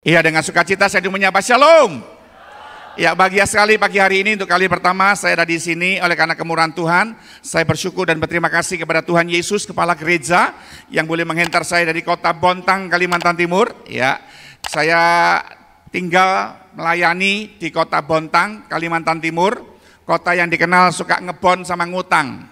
Iya, dengan sukacita saya menyapa Shalom. Ya, bahagia sekali pagi hari ini untuk kali pertama saya ada di sini oleh karena kemurahan Tuhan. Saya bersyukur dan berterima kasih kepada Tuhan Yesus, Kepala Gereja, yang boleh menghantar saya dari kota Bontang, Kalimantan Timur. Ya, saya tinggal melayani di kota Bontang, Kalimantan Timur, kota yang dikenal suka ngebon sama ngutang.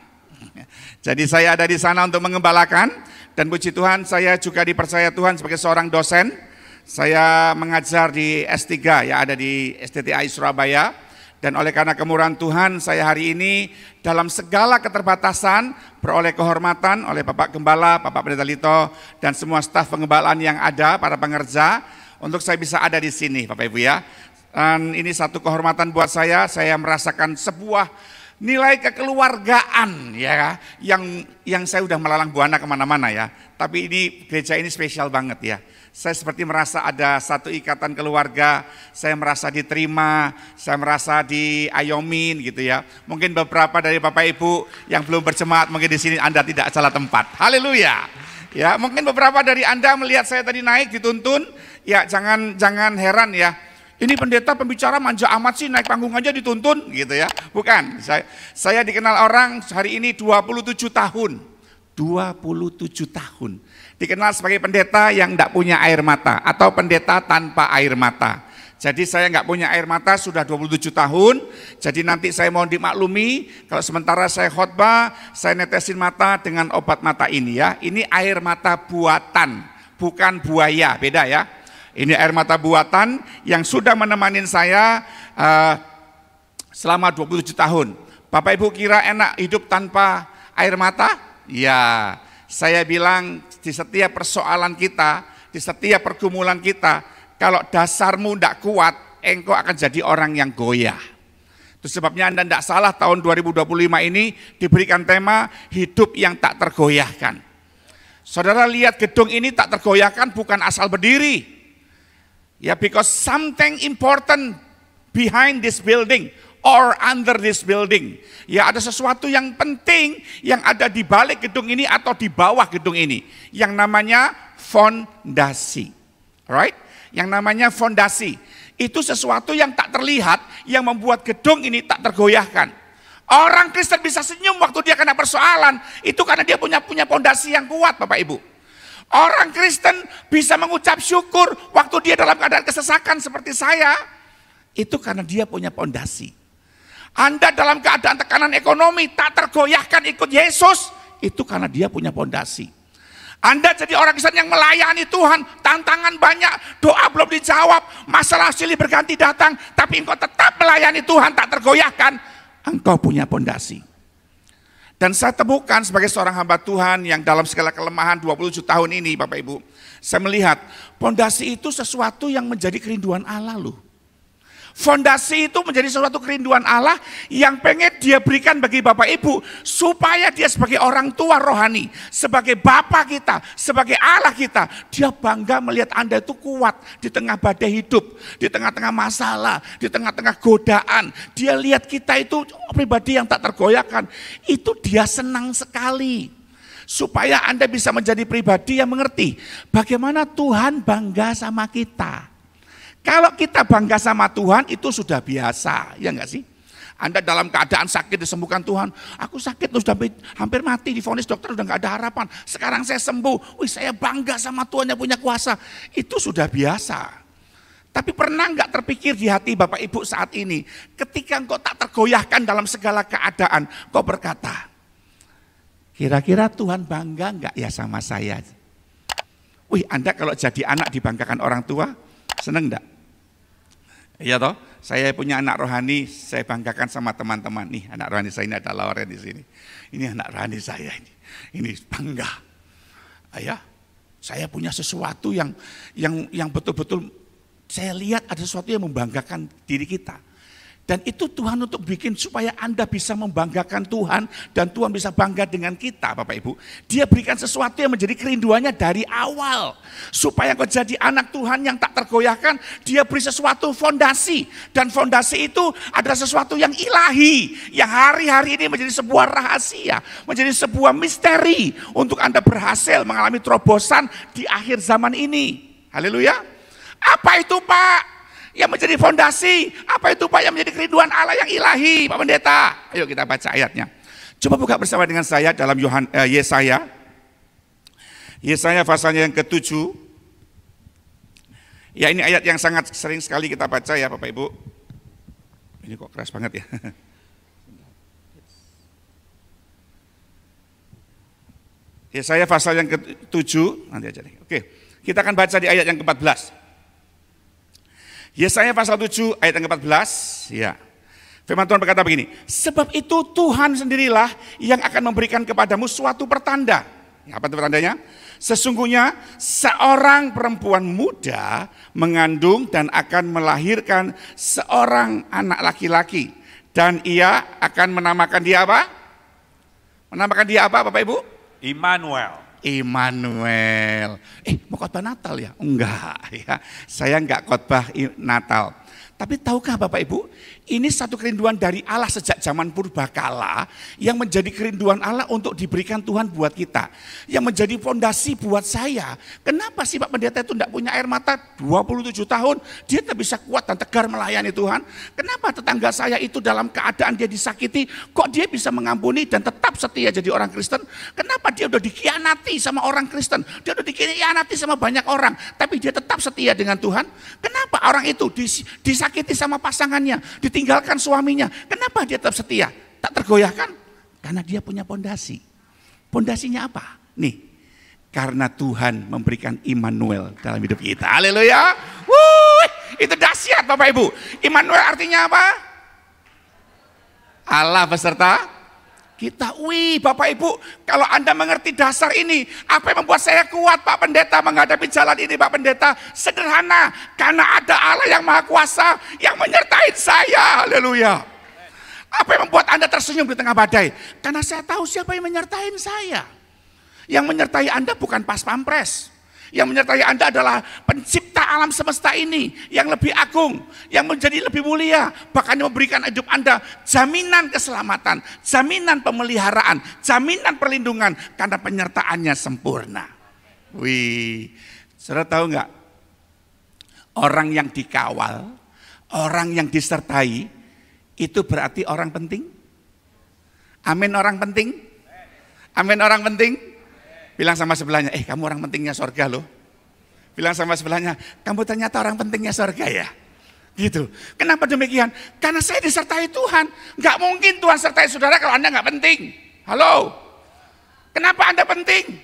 Jadi saya ada di sana untuk mengembalakan, dan puji Tuhan saya juga dipercaya Tuhan sebagai seorang dosen. Saya mengajar di S3 ya, ada di STTI Surabaya, dan oleh karena kemurahan Tuhan saya hari ini dalam segala keterbatasan beroleh kehormatan oleh Bapak Gembala, Bapak Pendeta Lito, dan semua staf pengembalaan yang ada, para pengerja, untuk saya bisa ada di sini Bapak Ibu ya. Dan ini satu kehormatan buat saya merasakan sebuah nilai kekeluargaan ya, yang saya udah melalang buana kemana-mana ya, tapi ini gereja ini spesial banget ya. Saya seperti merasa ada satu ikatan keluarga, saya merasa diterima, saya merasa diayomin gitu ya. Mungkin beberapa dari Bapak Ibu yang belum berjemaat mungkin di sini Anda tidak salah tempat. Haleluya. Ya, mungkin beberapa dari Anda melihat saya tadi naik dituntun, ya jangan heran ya. Ini pendeta pembicara manja amat sih, naik panggung aja dituntun gitu ya. Bukan, saya dikenal orang hari ini 27 tahun. 27 tahun. Dikenal sebagai pendeta yang tidak punya air mata atau pendeta tanpa air mata. Jadi saya nggak punya air mata sudah 27 tahun. Jadi nanti saya mohon dimaklumi kalau sementara saya khotbah, saya netesin mata dengan obat mata ini ya. Ini air mata buatan, bukan buaya, beda ya. Ini air mata buatan yang sudah menemani saya selama 27 tahun. Bapak Ibu kira enak hidup tanpa air mata? Ya, saya bilang di setiap persoalan kita, di setiap pergumulan kita, kalau dasarmu tidak kuat, engkau akan jadi orang yang goyah. Itu sebabnya Anda tidak salah tahun 2025 ini diberikan tema hidup yang tak tergoyahkan. Saudara lihat gedung ini tak tergoyahkan bukan asal berdiri. Ya, because something important behind this building or under this building. Ya, ada sesuatu yang penting yang ada di balik gedung ini atau di bawah gedung ini, yang namanya fondasi. Alright? Yang namanya fondasi. Itu sesuatu yang tak terlihat yang membuat gedung ini tak tergoyahkan. Orang Kristen bisa senyum waktu dia kena persoalan, itu karena dia punya fondasi yang kuat, Bapak Ibu. Orang Kristen bisa mengucap syukur waktu dia dalam keadaan kesesakan seperti saya, itu karena dia punya fondasi. Anda dalam keadaan tekanan ekonomi tak tergoyahkan ikut Yesus, itu karena dia punya fondasi. Anda jadi orang Kristen yang melayani Tuhan, tantangan banyak, doa belum dijawab, masalah silih berganti datang, tapi engkau tetap melayani Tuhan tak tergoyahkan, engkau punya fondasi. Dan saya temukan sebagai seorang hamba Tuhan yang dalam segala kelemahan 27 tahun ini Bapak Ibu, saya melihat fondasi itu sesuatu yang menjadi kerinduan Allah loh. Fondasi itu menjadi sesuatu kerinduan Allah yang pengen dia berikan bagi Bapak Ibu, supaya dia sebagai orang tua rohani, sebagai Bapa kita, sebagai Allah kita, dia bangga melihat Anda itu kuat di tengah badai hidup, di tengah-tengah masalah, di tengah-tengah godaan. Dia lihat kita itu pribadi yang tak tergoyahkan, itu dia senang sekali. Supaya Anda bisa menjadi pribadi yang mengerti bagaimana Tuhan bangga sama kita. Kalau kita bangga sama Tuhan itu sudah biasa, ya enggak sih? Anda dalam keadaan sakit disembuhkan Tuhan, aku sakit sudah hampir mati, divonis dokter sudah enggak ada harapan, sekarang saya sembuh, wih saya bangga sama Tuhan yang punya kuasa, itu sudah biasa. Tapi pernah enggak terpikir di hati Bapak Ibu saat ini, ketika engkau tak tergoyahkan dalam segala keadaan, kau berkata, kira-kira Tuhan bangga enggak ya sama saya? Wih, Anda kalau jadi anak dibanggakan orang tua, seneng enggak? Iya toh, saya punya anak rohani, saya banggakan sama teman-teman. Nih anak rohani saya ini ada Lauren di sini. Ini anak rohani saya ini bangga. Ayah, saya punya sesuatu yang betul-betul saya lihat ada sesuatu yang membanggakan diri kita. Dan itu Tuhan untuk bikin supaya Anda bisa membanggakan Tuhan dan Tuhan bisa bangga dengan kita Bapak Ibu. Dia berikan sesuatu yang menjadi kerinduannya dari awal. Supaya kau jadi anak Tuhan yang tak tergoyahkan, dia beri sesuatu fondasi. Dan fondasi itu adalah sesuatu yang ilahi, yang hari-hari ini menjadi sebuah rahasia, menjadi sebuah misteri untuk Anda berhasil mengalami terobosan di akhir zaman ini. Haleluya. Apa itu Pak? Yang menjadi fondasi. Apa itu Pak yang menjadi kerinduan Allah yang ilahi, Pak Pendeta? Ayo kita baca ayatnya. Coba buka bersama dengan saya dalam Yesaya. Yesaya pasalnya yang ke-7. Ya, ini ayat yang sangat sering sekali kita baca ya Bapak Ibu. Ini kok keras banget ya. Yesaya pasal yang ke-7, nanti aja deh. Oke, kita akan baca di ayat yang ke-14. Yesaya pasal 7 ayat yang ke-14, ya. Firman Tuhan berkata begini, sebab itu Tuhan sendirilah yang akan memberikan kepadamu suatu pertanda. Apa itu pertandanya? Sesungguhnya seorang perempuan muda mengandung dan akan melahirkan seorang anak laki-laki. Dan ia akan menamakan dia apa? Menamakan dia apa Bapak Ibu? Immanuel. Immanuel. Mau khotbah Natal ya? Enggak ya. Saya enggak khotbah Natal. Tapi tahukah Bapak Ibu, ini satu kerinduan dari Allah sejak zaman purbakala yang menjadi kerinduan Allah untuk diberikan Tuhan buat kita. Yang menjadi fondasi buat saya. Kenapa sih Pak Pendeta itu tidak punya air mata 27 tahun, dia tak bisa kuat dan tegar melayani Tuhan? Kenapa tetangga saya itu dalam keadaan dia disakiti, kok dia bisa mengampuni dan tetap setia jadi orang Kristen? Kenapa dia udah dikhianati sama orang Kristen, dia udah dikhianati sama banyak orang, tapi dia tetap setia dengan Tuhan? Kenapa orang itu disakiti sama pasangannya, ditinggalkan suaminya, kenapa dia tetap setia? Tak tergoyahkan? Karena dia punya pondasi. Pondasinya apa? Nih, karena Tuhan memberikan Immanuel dalam hidup kita. Haleluya. Itu dahsyat Bapak Ibu. Immanuel artinya apa? Allah beserta kita. Bapak Ibu, kalau Anda mengerti dasar ini, apa yang membuat saya kuat Pak Pendeta menghadapi jalan ini Pak Pendeta? Sederhana, karena ada Allah yang Maha Kuasa yang menyertai saya. Haleluya. Apa yang membuat Anda tersenyum di tengah badai? Karena saya tahu siapa yang menyertai saya. Yang menyertai Anda bukan pas pampres. Yang menyertai Anda adalah pencipta alam semesta ini yang lebih agung, yang menjadi lebih mulia, bahkan yang memberikan hidup Anda jaminan keselamatan, jaminan pemeliharaan, jaminan perlindungan karena penyertaannya sempurna. Saudara tahu nggak? Orang yang dikawal, orang yang disertai, itu berarti orang penting. Amin, orang penting. Amin, orang penting. Bilang sama sebelahnya, kamu orang pentingnya sorga loh. Bilang sama sebelahnya, kamu ternyata orang pentingnya sorga ya. Gitu. Kenapa demikian? Karena saya disertai Tuhan. Gak mungkin Tuhan sertai saudara kalau Anda gak penting. Halo. Kenapa Anda penting?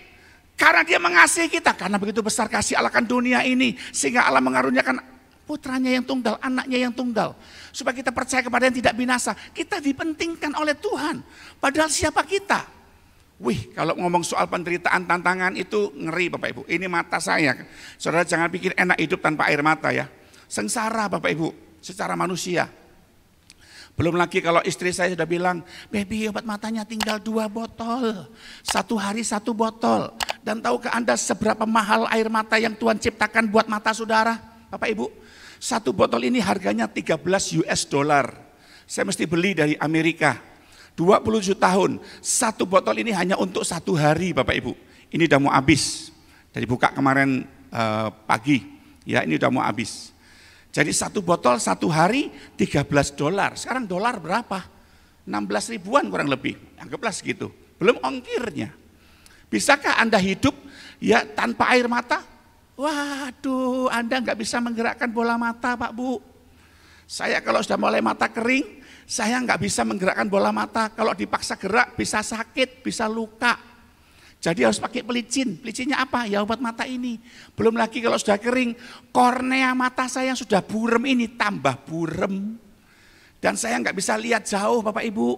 Karena dia mengasihi kita. Karena begitu besar kasih Allah kan dunia ini. Sehingga Allah mengaruniakan putranya yang tunggal, anaknya yang tunggal. Supaya kita percaya kepada yang tidak binasa. Kita dipentingkan oleh Tuhan. Padahal siapa kita? Kalau ngomong soal penderitaan, tantangan itu ngeri Bapak Ibu. Ini mata saya. Saudara jangan pikir enak hidup tanpa air mata ya. Sengsara Bapak Ibu, secara manusia. Belum lagi kalau istri saya sudah bilang, baby obat matanya tinggal 2 botol. 1 hari 1 botol. Dan tahukah Anda seberapa mahal air mata yang Tuhan ciptakan buat mata saudara? Bapak Ibu, 1 botol ini harganya 13 US dollar. Saya mesti beli dari Amerika. 27 tahun, 1 botol ini hanya untuk 1 hari Bapak Ibu. Ini udah mau habis. Dari buka kemarin pagi, ya ini udah mau habis. Jadi 1 botol 1 hari 13 dolar. Sekarang dolar berapa? 16 ribuan kurang lebih. Anggaplah segitu. Belum ongkirnya. Bisakah Anda hidup ya tanpa air mata? Waduh, Anda nggak bisa menggerakkan bola mata Pak Bu. Saya kalau sudah mulai mata kering, saya nggak bisa menggerakkan bola mata. Kalau dipaksa gerak bisa sakit, bisa luka. Jadi harus pakai pelicin. Pelicinnya apa? Ya obat mata ini. Belum lagi kalau sudah kering, kornea mata saya yang sudah burem ini tambah burem. Dan saya nggak bisa lihat jauh Bapak Ibu.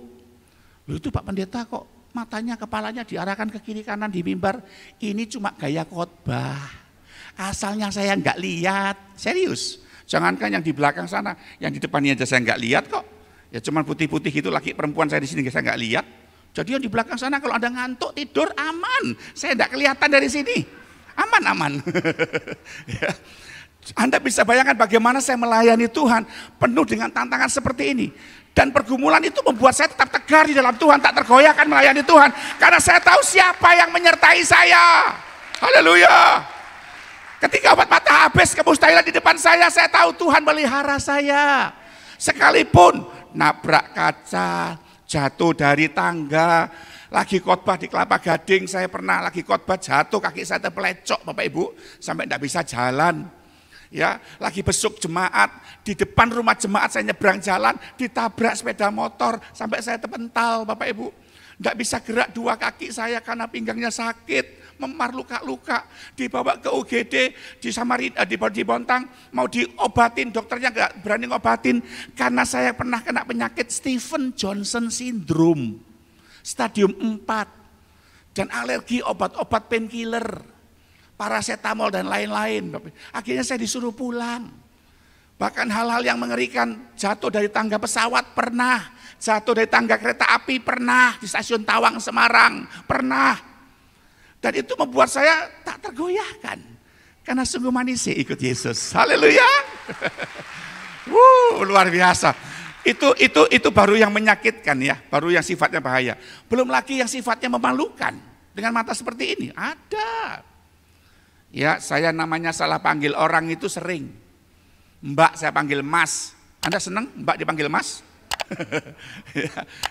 Loh itu Pak Pendeta kok matanya, kepalanya diarahkan ke kiri kanan di mimbar. Ini cuma gaya khotbah. Asalnya saya nggak lihat. Serius. Jangankan yang di belakang sana, yang di depannya aja saya nggak lihat kok. Ya cuman putih-putih itu laki perempuan saya di sini saya nggak lihat. Jadi yang di belakang sana kalau Anda ngantuk tidur aman. Saya nggak kelihatan dari sini. Aman. Ya. Anda bisa bayangkan bagaimana saya melayani Tuhan penuh dengan tantangan seperti ini. Dan pergumulan itu membuat saya tetap tegar di dalam Tuhan, tak tergoyahkan melayani Tuhan. Karena saya tahu siapa yang menyertai saya. Haleluya. Ketika obat mata habis, kemustahilan di depan saya tahu Tuhan melihara saya. Sekalipun nabrak kaca, jatuh dari tangga, lagi khotbah di Kelapa Gading, saya pernah lagi khotbah jatuh, kaki saya terpelecok Bapak Ibu, sampai tidak bisa jalan. Ya, lagi besuk jemaat, di depan rumah jemaat saya nyebrang jalan, ditabrak sepeda motor, sampai saya terpental Bapak Ibu. Tidak bisa gerak dua kaki saya karena pinggangnya sakit. Memar luka-luka, dibawa ke UGD di Samarinda, di Bontang, mau diobatin, dokternya nggak berani ngobatin karena saya pernah kena penyakit Stephen Johnson Syndrome stadium 4 dan alergi obat-obat painkiller, paracetamol dan lain-lain. Akhirnya saya disuruh pulang. Bahkan hal-hal yang mengerikan, jatuh dari tangga pesawat pernah, jatuh dari tangga kereta api pernah, di stasiun Tawang Semarang pernah. Dan itu membuat saya tak tergoyahkan. Karena sungguh manis ikut Yesus. Haleluya. Luar biasa. Itu baru yang menyakitkan ya. Baru yang sifatnya bahaya. Belum lagi yang sifatnya memalukan. Dengan mata seperti ini. Ada. Ya, saya namanya salah panggil orang itu sering. Mbak saya panggil Mas. Anda senang Mbak dipanggil Mas?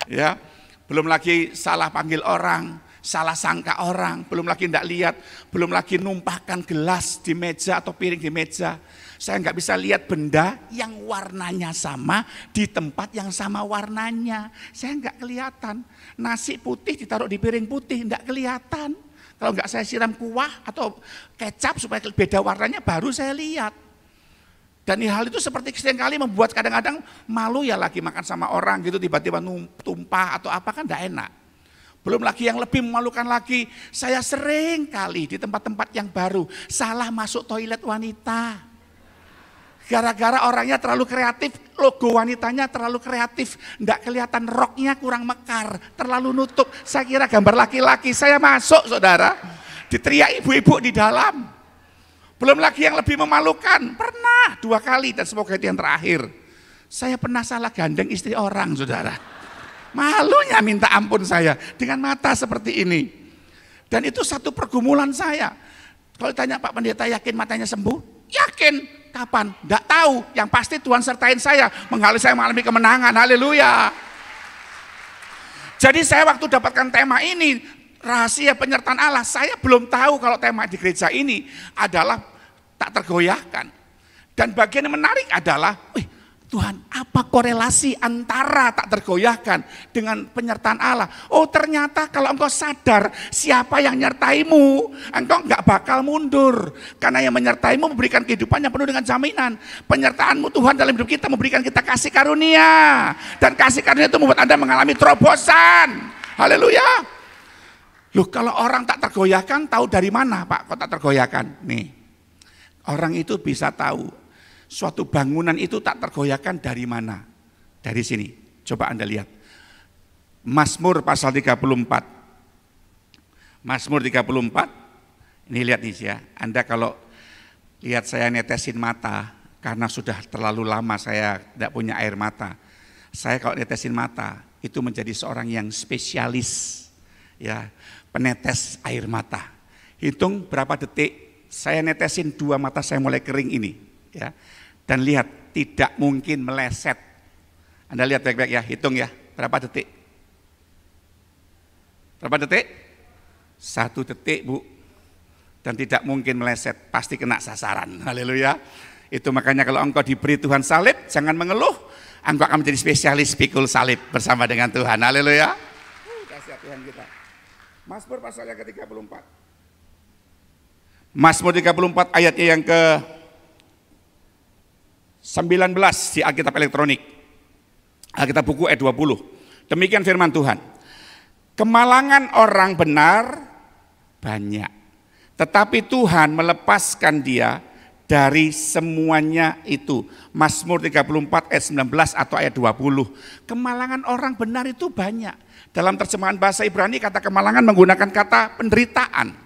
ya. Belum lagi salah panggil orang. Salah sangka orang, belum lagi tidak lihat, belum lagi numpahkan gelas di meja atau piring di meja. Saya nggak bisa lihat benda yang warnanya sama di tempat yang sama warnanya. Saya nggak kelihatan. Nasi putih ditaruh di piring putih, nggak kelihatan. Kalau nggak saya siram kuah atau kecap supaya beda warnanya, baru saya lihat. Dan hal itu seperti seringkali membuat kadang-kadang malu ya lagi makan sama orang gitu, tiba-tiba tumpah atau apa kan nggak enak. Belum lagi yang lebih memalukan lagi, saya sering kali di tempat-tempat yang baru salah masuk toilet wanita. Gara-gara orangnya terlalu kreatif, logo wanitanya terlalu kreatif, enggak kelihatan roknya kurang mekar, terlalu nutup. Saya kira gambar laki-laki, saya masuk saudara, diteriak ibu-ibu di dalam. Belum lagi yang lebih memalukan, pernah 2 kali dan semoga itu yang terakhir. Saya pernah salah gandeng istri orang saudara. Malunya minta ampun saya dengan mata seperti ini. Dan itu satu pergumulan saya. Kalau ditanya Pak Pendeta yakin matanya sembuh? Yakin. Kapan? Enggak tahu. Yang pasti Tuhan sertain saya. Saya mengalami kemenangan. Haleluya. Jadi saya waktu dapatkan tema ini, rahasia penyertaan Allah, saya belum tahu kalau tema di gereja ini adalah tak tergoyahkan. Dan bagian yang menarik adalah, Tuhan, apa korelasi antara tak tergoyahkan dengan penyertaan Allah? Oh ternyata kalau engkau sadar siapa yang nyertaimu, engkau enggak bakal mundur. Karena yang menyertaimu memberikan kehidupan yang penuh dengan jaminan. Penyertaanmu Tuhan dalam hidup kita memberikan kita kasih karunia. Dan kasih karunia itu membuat Anda mengalami terobosan. Haleluya. Loh kalau orang tak tergoyahkan tahu dari mana Pak kok tak tergoyahkan? Nih, orang itu bisa tahu. Suatu bangunan itu tak tergoyahkan dari mana? Dari sini. Coba Anda lihat. Mazmur pasal 34. Mazmur 34. Ini lihat nih ya. Anda kalau lihat saya netesin mata, karena sudah terlalu lama saya tidak punya air mata. Saya kalau netesin mata, itu menjadi seorang yang spesialis. Ya, penetes air mata. Hitung berapa detik, saya netesin 2 mata saya mulai kering ini. Ya. Dan lihat, tidak mungkin meleset. Anda lihat baik-baik ya, hitung ya, berapa detik? Berapa detik? 1 detik Bu. Dan tidak mungkin meleset, pasti kena sasaran. Haleluya. Itu makanya kalau engkau diberi Tuhan salib, jangan mengeluh. Engkau akan menjadi spesialis pikul salib bersama dengan Tuhan. Haleluya. Kasih Tuhan kita. Mazmur pasal yang ke-34. Mazmur 34 ayatnya yang ke 19 di Alkitab elektronik. Alkitab buku ayat 20. Demikian firman Tuhan. Kemalangan orang benar banyak, tetapi Tuhan melepaskan dia dari semuanya itu. Mazmur 34 ayat 19 atau ayat 20. Kemalangan orang benar itu banyak. Dalam terjemahan bahasa Ibrani kata kemalangan menggunakan kata penderitaan.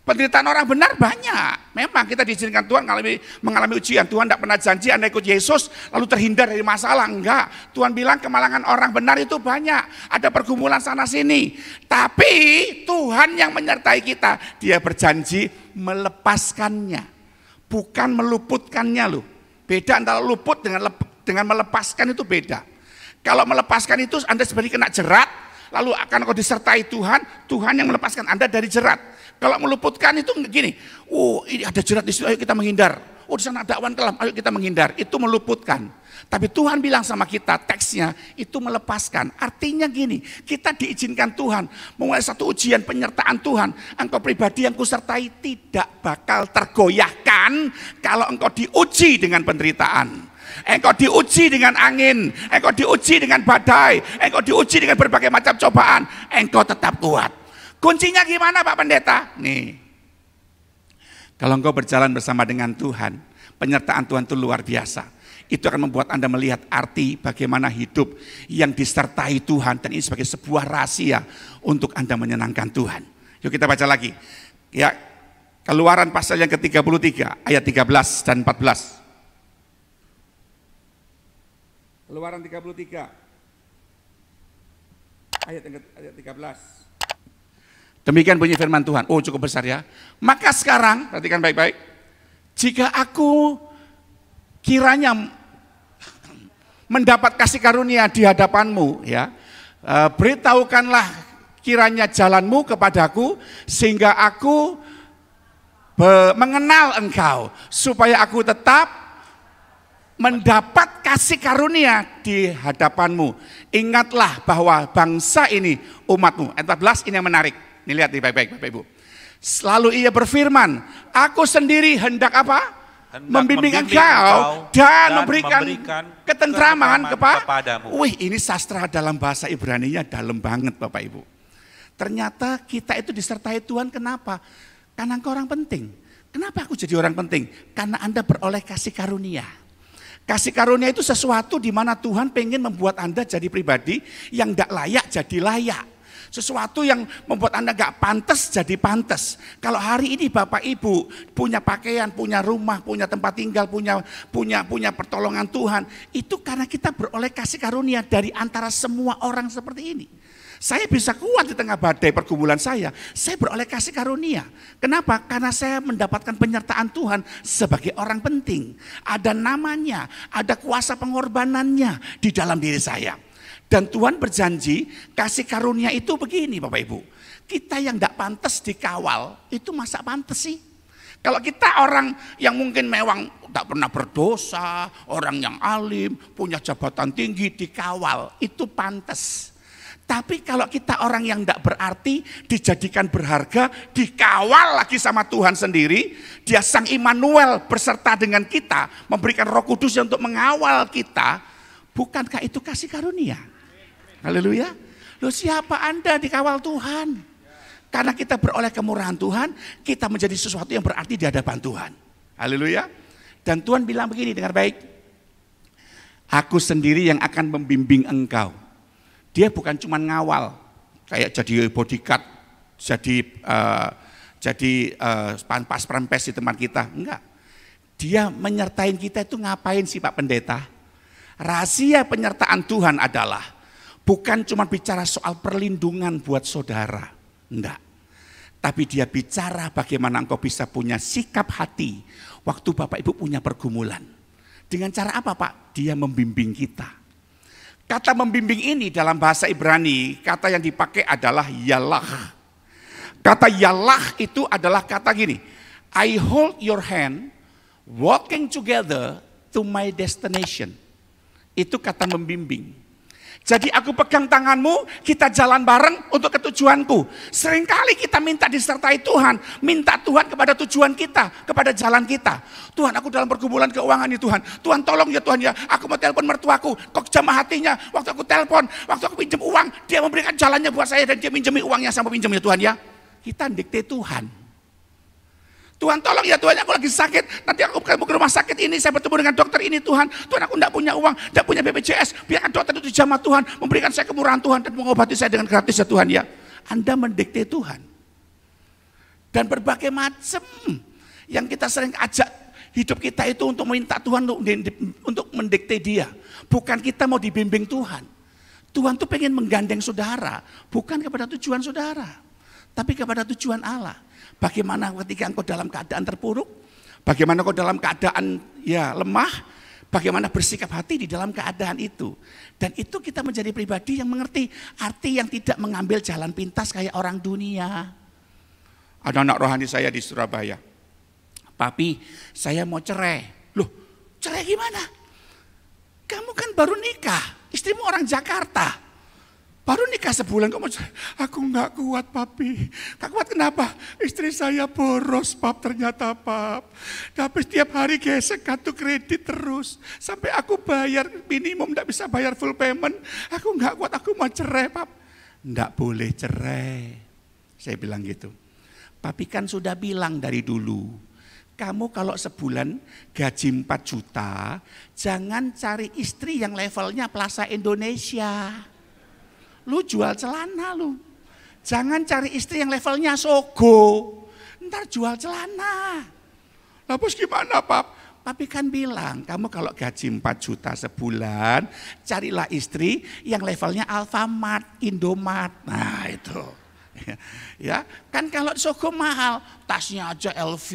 Penderitaan orang benar banyak. Memang kita diizinkan Tuhan mengalami ujian. Tuhan tidak pernah janji Anda ikut Yesus lalu terhindar dari masalah. Enggak. Tuhan bilang kemalangan orang benar itu banyak. Ada pergumulan sana sini. Tapi Tuhan yang menyertai kita. Dia berjanji melepaskannya. bukan meluputkannya loh. Beda antara luput dengan melepaskan itu beda. Kalau melepaskan itu Anda seperti kena jerat, lalu akan kau disertai Tuhan, Tuhan yang melepaskan Anda dari jerat. Kalau meluputkan itu gini, oh ini ada jerat di situ, ayo kita menghindar. Oh di sana ada awan kelam, ayo kita menghindar. Itu meluputkan. Tapi Tuhan bilang sama kita, teksnya itu melepaskan. Artinya gini, kita diizinkan Tuhan memulai satu ujian penyertaan Tuhan. Engkau pribadi yang kusertai tidak bakal tergoyahkan kalau engkau diuji dengan penderitaan. Engkau diuji dengan angin, engkau diuji dengan badai, engkau diuji dengan berbagai macam cobaan, engkau tetap kuat. Kuncinya gimana Pak Pendeta? Nih, kalau engkau berjalan bersama dengan Tuhan, penyertaan Tuhan itu luar biasa. Itu akan membuat Anda melihat arti bagaimana hidup yang disertai Tuhan, dan ini sebagai sebuah rahasia untuk Anda menyenangkan Tuhan. Yuk kita baca lagi. Ya, Keluaran pasal yang ke-33 ayat 13 dan 14. Keluaran 33 ayat 13. Demikian bunyi firman Tuhan. Oh cukup besar ya. Maka sekarang, perhatikan baik-baik. Jika aku kiranya mendapat kasih karunia di hadapanmu, ya, beritahukanlah kiranya jalanmu kepadaku, sehingga aku mengenal engkau, supaya aku tetap mendapat kasih karunia di hadapanmu. Ingatlah bahwa bangsa ini umatmu. Ayat 14 ini yang menarik. Ini lihat nih baik-baik Bapak Ibu. Selalu ia berfirman, aku sendiri hendak apa? Membimbing engkau dan memberikan ketentraman kepadamu. Wih, ini sastra dalam bahasa Ibrani-nya dalam banget Bapak Ibu. Ternyata kita itu disertai Tuhan, kenapa? Karena engkau orang penting. Kenapa aku jadi orang penting? Karena Anda beroleh kasih karunia. Kasih karunia itu sesuatu di mana Tuhan pengen membuat Anda jadi pribadi yang tidak layak jadi layak. Sesuatu yang membuat Anda gak pantas jadi pantas. Kalau hari ini Bapak Ibu punya pakaian, punya rumah, punya tempat tinggal, punya pertolongan Tuhan, itu karena kita beroleh kasih karunia dari antara semua orang seperti ini. Saya bisa kuat di tengah badai pergumulan saya beroleh kasih karunia. Kenapa? Karena saya mendapatkan penyertaan Tuhan sebagai orang penting. Ada namanya, ada kuasa pengorbanannya di dalam diri saya. Dan Tuhan berjanji kasih karunia itu begini Bapak Ibu. Kita yang tidak pantas dikawal, itu masa pantas sih? Kalau kita orang yang mungkin memang tak pernah berdosa, orang yang alim, punya jabatan tinggi dikawal, itu pantas. Tapi kalau kita orang yang tidak berarti, dijadikan berharga, dikawal lagi sama Tuhan sendiri, Dia Sang Immanuel berserta dengan kita, memberikan Roh Kudus untuk mengawal kita, bukankah itu kasih karunia? Haleluya. Loh, siapa Anda dikawal Tuhan? Karena kita beroleh kemurahan Tuhan, kita menjadi sesuatu yang berarti di hadapan Tuhan. Haleluya. Dan Tuhan bilang begini, dengar baik. Aku sendiri yang akan membimbing engkau. Dia bukan cuma ngawal, kayak jadi bodyguard, jadi pas perempes di tempat kita. Enggak. Dia menyertain kita itu ngapain sih Pak Pendeta? Rahasia penyertaan Tuhan adalah bukan cuma bicara soal perlindungan buat saudara. Enggak. Tapi dia bicara bagaimana engkau bisa punya sikap hati waktu Bapak Ibu punya pergumulan. Dengan cara apa Pak? Dia membimbing kita. Kata membimbing ini dalam bahasa Ibrani, kata yang dipakai adalah yalah. Kata yalah itu adalah kata gini, I hold your hand, walking together to my destination. Itu kata membimbing. Jadi aku pegang tanganmu, kita jalan bareng untuk ketujuanku. Seringkali kita minta disertai Tuhan, minta Tuhan kepada tujuan kita, kepada jalan kita. Tuhan, aku dalam pergumulan keuangan ini Tuhan. Tuhan tolong ya Tuhan ya, aku mau telepon mertuaku, kok jamah hatinya. Waktu aku telepon, waktu aku pinjam uang, dia memberikan jalannya buat saya dan dia minjemi uangnya sama pinjam ya Tuhan ya. Kita dikte Tuhan. Tuhan tolong ya Tuhan, aku lagi sakit, nanti aku ke rumah sakit ini, saya bertemu dengan dokter ini Tuhan. Tuhan, aku tidak punya uang, tidak punya BPJS, biarkan dokter itu jamah Tuhan, memberikan saya kemurahan Tuhan dan mengobati saya dengan gratis ya Tuhan ya. Anda mendikte Tuhan. Dan berbagai macam yang kita sering ajak hidup kita itu untuk minta Tuhan untuk mendikte Dia. Bukan kita mau dibimbing Tuhan. Tuhan tuh pengen menggandeng saudara, bukan kepada tujuan saudara, tapi kepada tujuan Allah. Bagaimana ketika engkau dalam keadaan terpuruk, Bagaimana kau dalam keadaan ya lemah, bagaimana bersikap hati di dalam keadaan itu. Dan itu kita menjadi pribadi yang mengerti arti yang tidak mengambil jalan pintas kayak orang dunia. Ada anak rohani saya di Surabaya. Papi, saya mau cerai. Loh, cerai gimana? Kamu kan baru nikah, istrimu orang Jakarta. Baru nikah sebulan kok mau cerai. Aku nggak kuat, Papi. Nggak kuat kenapa? Istri saya boros, Pap, ternyata, Pap. Tapi setiap hari gesek kartu kredit terus. Sampai aku bayar minimum, nggak bisa bayar full payment. Aku nggak kuat, aku mau cerai, Pap. Nggak boleh cerai. Saya bilang gitu. Papi kan sudah bilang dari dulu. Kamu kalau sebulan gaji 4 juta, jangan cari istri yang levelnya Plaza Indonesia. Lu jual celana lu. Jangan cari istri yang levelnya Sogo. Ntar jual celana. Lah bos gimana, Pap? Papi kan bilang, kamu kalau gaji 4 juta sebulan, carilah istri yang levelnya Alfamart, Indomart. Nah itu. Ya, kan kalau Sogo mahal, tasnya aja LV,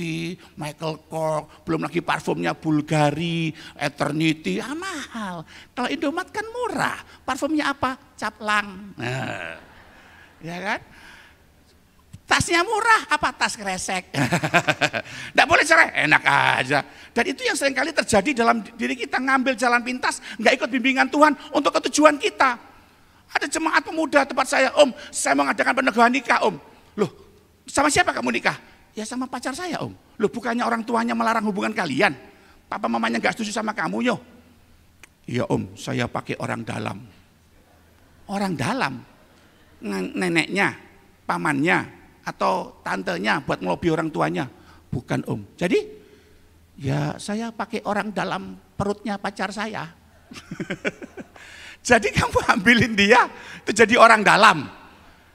Michael Kors, belum lagi parfumnya Bulgari, Eternity, mahal. Kalau Indomart kan murah, parfumnya apa? Caplang. Nah, ya kan? Tasnya murah, apa? Tas kresek. Nggak boleh cerai, enak aja. Dan itu yang seringkali terjadi dalam diri kita, ngambil jalan pintas, nggak ikut bimbingan Tuhan untuk ketujuan kita. Ada jemaat pemuda tempat saya, Om, saya mengadakan peneguhan nikah, Om. Loh, sama siapa kamu nikah? Ya sama pacar saya, Om. Loh, bukannya orang tuanya melarang hubungan kalian? Papa mamanya gak setuju sama kamu, yo. Iya, Om, saya pakai orang dalam. Orang dalam? Neneknya, pamannya, atau tantenya buat ngelobi orang tuanya? Bukan, Om. Jadi, ya saya pakai orang dalam perutnya pacar saya. Jadi kamu ambilin dia, itu jadi orang dalam.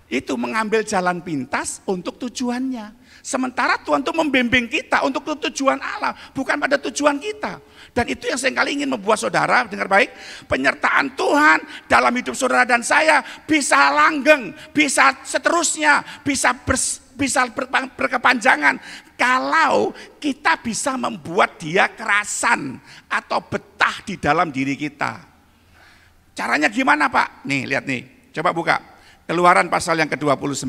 Itu mengambil jalan pintas untuk tujuannya. Sementara Tuhan itu membimbing kita untuk tujuan Allah, bukan pada tujuan kita. Dan itu yang seringkali ingin membuat saudara, dengar baik, penyertaan Tuhan dalam hidup saudara dan saya bisa langgeng, bisa seterusnya, bisa berkepanjangan. Kalau kita bisa membuat dia kerasan atau betah di dalam diri kita. Caranya gimana, Pak? Nih, lihat nih. Coba buka. Keluaran pasal yang ke-29.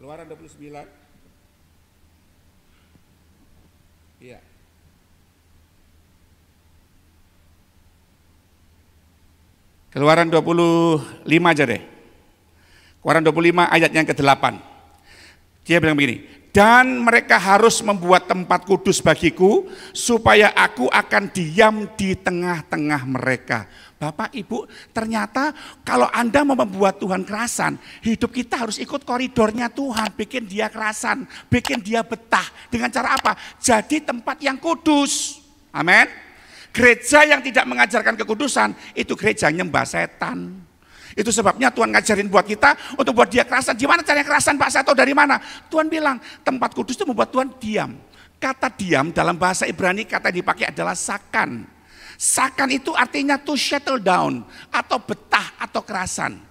Keluaran 29. Iya. Keluaran 25 aja deh. Keluaran 25 ayat yang ke-8. Dia bilang begini. Dan mereka harus membuat tempat kudus bagiku, supaya aku akan diam di tengah-tengah mereka. Bapak, Ibu, ternyata kalau Anda mau membuat Tuhan kerasan, hidup kita harus ikut koridornya Tuhan, bikin dia kerasan, bikin dia betah. Dengan cara apa? Jadi tempat yang kudus. Amin. Gereja yang tidak mengajarkan kekudusan, itu gereja nyembah setan. Itu sebabnya Tuhan ngajarin buat kita untuk buat dia kerasan. Gimana caranya kerasan, Pak? Saya tahu dari mana? Tuhan bilang tempat kudus itu membuat Tuhan diam. Kata diam dalam bahasa Ibrani kata yang dipakai adalah sakan. Sakan itu artinya to settle down atau betah atau kerasan.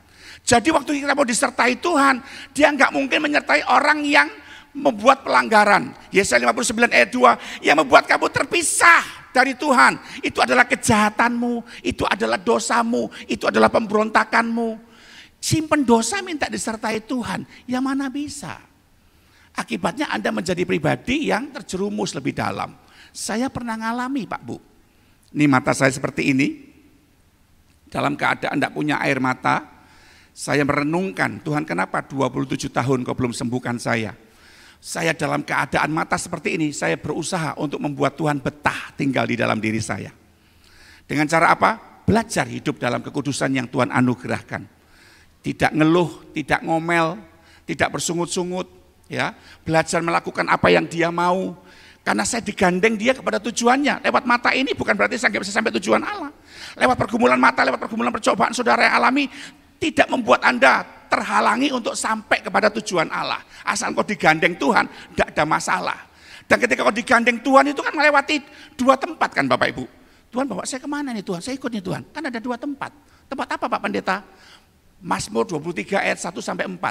Jadi waktu kita mau disertai Tuhan, dia nggak mungkin menyertai orang yang membuat pelanggaran. Yesaya 59 ayat 2 yang membuat kamu terpisah dari Tuhan, itu adalah kejahatanmu, itu adalah dosamu, itu adalah pemberontakanmu. Simpen dosa minta disertai Tuhan, ya mana bisa. Akibatnya Anda menjadi pribadi yang terjerumus lebih dalam. Saya pernah ngalami, Pak Bu. Ini mata saya seperti ini, dalam keadaan tidak punya air mata, saya merenungkan, Tuhan kenapa 27 tahun kau belum sembuhkan saya. Saya dalam keadaan mata seperti ini, saya berusaha untuk membuat Tuhan betah tinggal di dalam diri saya. Dengan cara apa? Belajar hidup dalam kekudusan yang Tuhan anugerahkan. Tidak ngeluh, tidak ngomel, tidak bersungut-sungut, ya. Belajar melakukan apa yang dia mau. Karena saya digandeng dia kepada tujuannya. Lewat mata ini bukan berarti saya nggak bisa sampai tujuan Allah. Lewat pergumulan mata, lewat pergumulan percobaan saudara yang alami, tidak membuat Anda terhalangi untuk sampai kepada tujuan Allah. Asal kau digandeng Tuhan, tidak ada masalah. Dan ketika kau digandeng Tuhan itu kan melewati 2 tempat kan Bapak Ibu. Tuhan bawa saya kemana nih Tuhan? Saya ikut nih Tuhan. Kan ada 2 tempat. Tempat apa Pak Pendeta? Mazmur 23 ayat 1-4.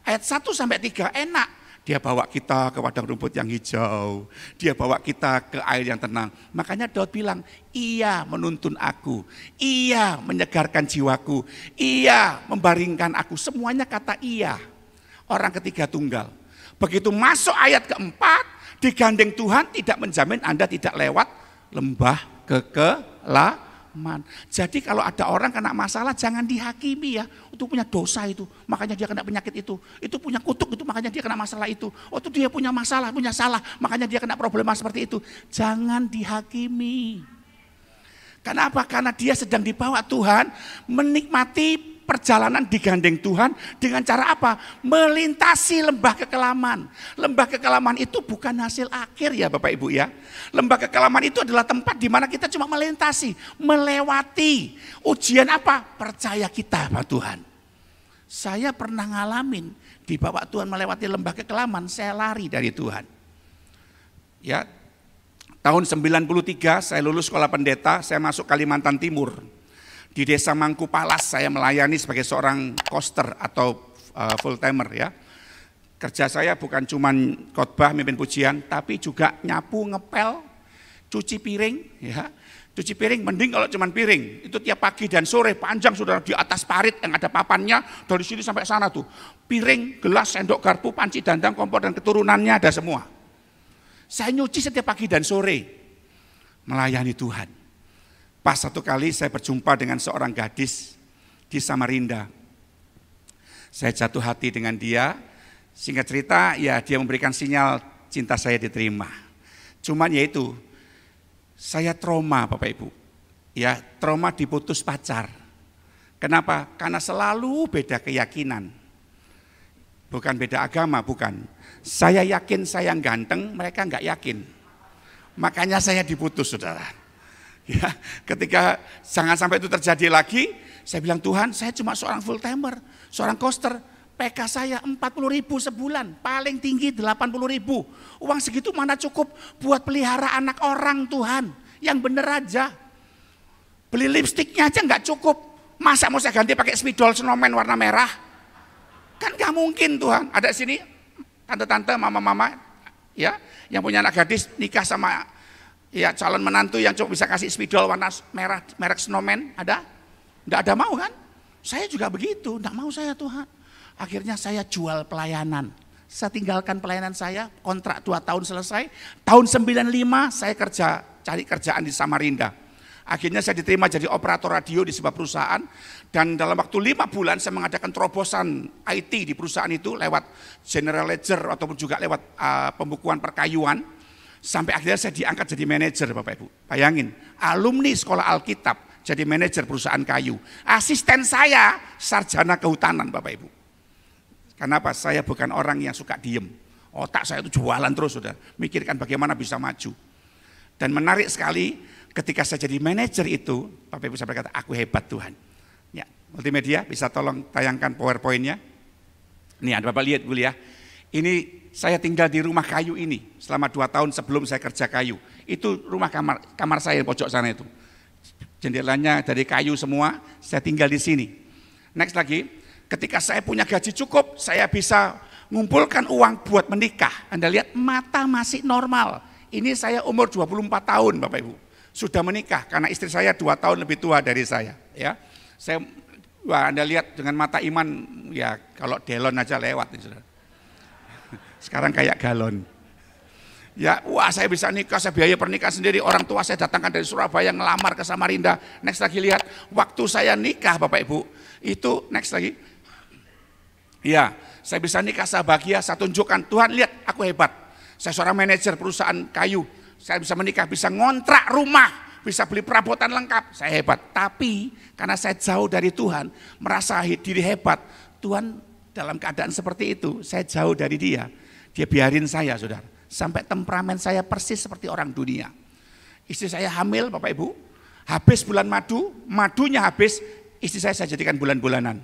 Ayat 1-3 enak. Dia bawa kita ke padang rumput yang hijau. Dia bawa kita ke air yang tenang. Makanya Daud bilang, Ia menuntun aku. Ia menyegarkan jiwaku. Ia membaringkan aku. Semuanya kata Ia. Orang ketiga tunggal. Begitu masuk ayat keempat, digandeng Tuhan tidak menjamin Anda tidak lewat lembah kekelaman. Jadi kalau ada orang kena masalah jangan dihakimi ya. Itu punya dosa itu, makanya dia kena penyakit itu. Itu punya kutuk itu, makanya dia kena masalah itu. Oh itu dia punya masalah, punya salah, makanya dia kena problema seperti itu. Jangan dihakimi. Kenapa? Karena dia sedang dibawa Tuhan menikmati perjalanan digandeng Tuhan dengan cara apa? Melintasi lembah kekelaman. Lembah kekelaman itu bukan hasil akhir ya Bapak Ibu ya. Lembah kekelaman itu adalah tempat di mana kita cuma melintasi, melewati. Ujian apa? Percaya kita sama Tuhan. Saya pernah ngalamin dibawa Tuhan melewati lembah kekelaman, saya lari dari Tuhan. Ya, tahun 93 saya lulus sekolah pendeta, saya masuk Kalimantan Timur. Di desa Mangkupalas saya melayani sebagai seorang koster atau full timer ya. Kerja saya bukan cuma khotbah, mimpin pujian, tapi juga nyapu, ngepel, cuci piring ya. Cuci piring mending kalau cuma piring. Itu tiap pagi dan sore panjang Saudara di atas parit yang ada papannya dari sini sampai sana tuh. Piring, gelas, sendok, garpu, panci, dandang, kompor dan keturunannya ada semua. Saya nyuci setiap pagi dan sore melayani Tuhan. Pas satu kali saya berjumpa dengan seorang gadis di Samarinda. Saya jatuh hati dengan dia. Singkat cerita, ya dia memberikan sinyal cinta saya diterima. Cuman yaitu, saya trauma Bapak Ibu. Ya, trauma diputus pacar. Kenapa? Karena selalu beda keyakinan. Bukan beda agama, bukan. Saya yakin saya ganteng, mereka enggak yakin. Makanya saya diputus Saudara. Ya, ketika jangan sampai itu terjadi lagi, saya bilang Tuhan, saya cuma seorang full timer, seorang koster, PK saya 40.000 sebulan, paling tinggi 80.000. Uang segitu mana cukup buat pelihara anak orang Tuhan, yang bener aja. Beli lipstiknya aja nggak cukup, masa mau saya ganti pakai spidol snowman warna merah? Kan nggak mungkin Tuhan. Ada sini tante-tante, mama-mama, ya, yang punya anak gadis nikah sama ya calon menantu yang coba bisa kasih spidol warna merah, merek snowman, ada? Enggak ada mau kan? Saya juga begitu, enggak mau saya Tuhan. Akhirnya saya jual pelayanan. Saya tinggalkan pelayanan saya, kontrak 2 tahun selesai. Tahun 95 saya cari kerjaan di Samarinda. Akhirnya saya diterima jadi operator radio di sebuah perusahaan. Dan dalam waktu 5 bulan saya mengadakan terobosan IT di perusahaan itu lewat general ledger ataupun juga lewat pembukuan perkayuan. Sampai akhirnya saya diangkat jadi manajer Bapak Ibu. Bayangin, alumni sekolah Alkitab jadi manajer perusahaan kayu. Asisten saya sarjana kehutanan Bapak Ibu. Kenapa? Saya bukan orang yang suka diem. Otak saya itu jualan terus Saudara. Mikirkan bagaimana bisa maju. Dan menarik sekali ketika saya jadi manajer itu, Bapak Ibu saya berkata, aku hebat Tuhan. Ya, multimedia bisa tolong tayangkan PowerPoint-nya. Nih ada Bapak lihat dulu ya. Ini saya tinggal di rumah kayu ini selama 2 tahun sebelum saya kerja kayu. Itu rumah kamar saya di pojok sana itu. Jendelanya dari kayu semua, saya tinggal di sini. Next lagi, ketika saya punya gaji cukup, saya bisa ngumpulkan uang buat menikah. Anda lihat mata masih normal. Ini saya umur 24 tahun Bapak Ibu. Sudah menikah karena istri saya 2 tahun lebih tua dari saya. Ya, wah Anda lihat dengan mata iman, ya kalau delon aja lewat. Sekarang kayak galon. Ya, wah saya bisa nikah, saya biaya pernikahan sendiri, orang tua saya datangkan dari Surabaya ngelamar ke Samarinda. Next lagi lihat, waktu saya nikah Bapak Ibu, itu next lagi. Ya, saya bisa nikah, saya bahagia, saya tunjukkan, Tuhan lihat aku hebat. Saya seorang manajer perusahaan kayu, saya bisa menikah, bisa ngontrak rumah, bisa beli perabotan lengkap, saya hebat. Tapi karena saya jauh dari Tuhan, merasa diri hebat, Tuhan dalam keadaan seperti itu, saya jauh dari dia. Dia biarin saya Saudara, sampai temperamen saya persis seperti orang dunia. Istri saya hamil Bapak Ibu, habis bulan madu, madunya habis, istri saya jadikan bulan-bulanan.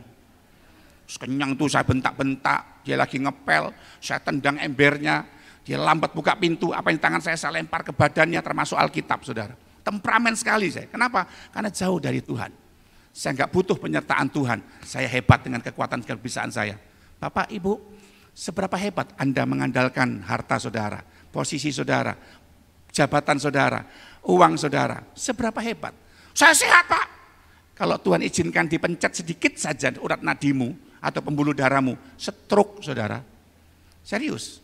Kenyang tuh saya bentak-bentak, dia lagi ngepel, saya tendang embernya, dia lambat buka pintu, apa yang di tangan saya lempar ke badannya termasuk Alkitab Saudara. Temperamen sekali saya, kenapa? Karena jauh dari Tuhan. Saya enggak butuh penyertaan Tuhan, saya hebat dengan kekuatan kebisaan saya. Bapak Ibu, Seberapa hebat Anda mengandalkan harta saudara, posisi saudara, jabatan saudara, uang saudara. Seberapa hebat? Saya sehat Pak. Kalau Tuhan izinkan dipencet sedikit saja urat nadimu atau pembuluh darahmu, stroke saudara. Serius.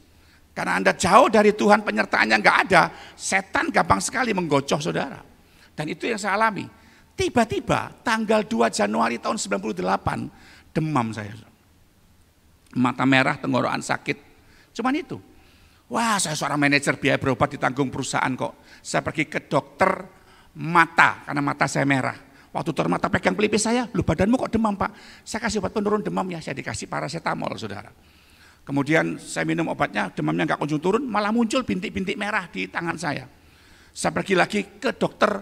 Karena Anda jauh dari Tuhan, penyertaannya nggak ada, setan gampang sekali menggocoh saudara. Dan itu yang saya alami. Tiba-tiba tanggal 2 Januari tahun 98, demam saya. Mata merah, tenggorokan sakit. Cuman itu. Wah, saya seorang manajer, biaya berobat ditanggung perusahaan kok. Saya pergi ke dokter mata, karena mata saya merah. Waktu dokter mata pegang pelipis saya, "Loh badanmu kok demam Pak?" Saya kasih obat penurun demam ya, saya dikasih paracetamol saudara. Kemudian saya minum obatnya, demamnya nggak kunjung turun, malah muncul bintik-bintik merah di tangan saya. Saya pergi lagi ke dokter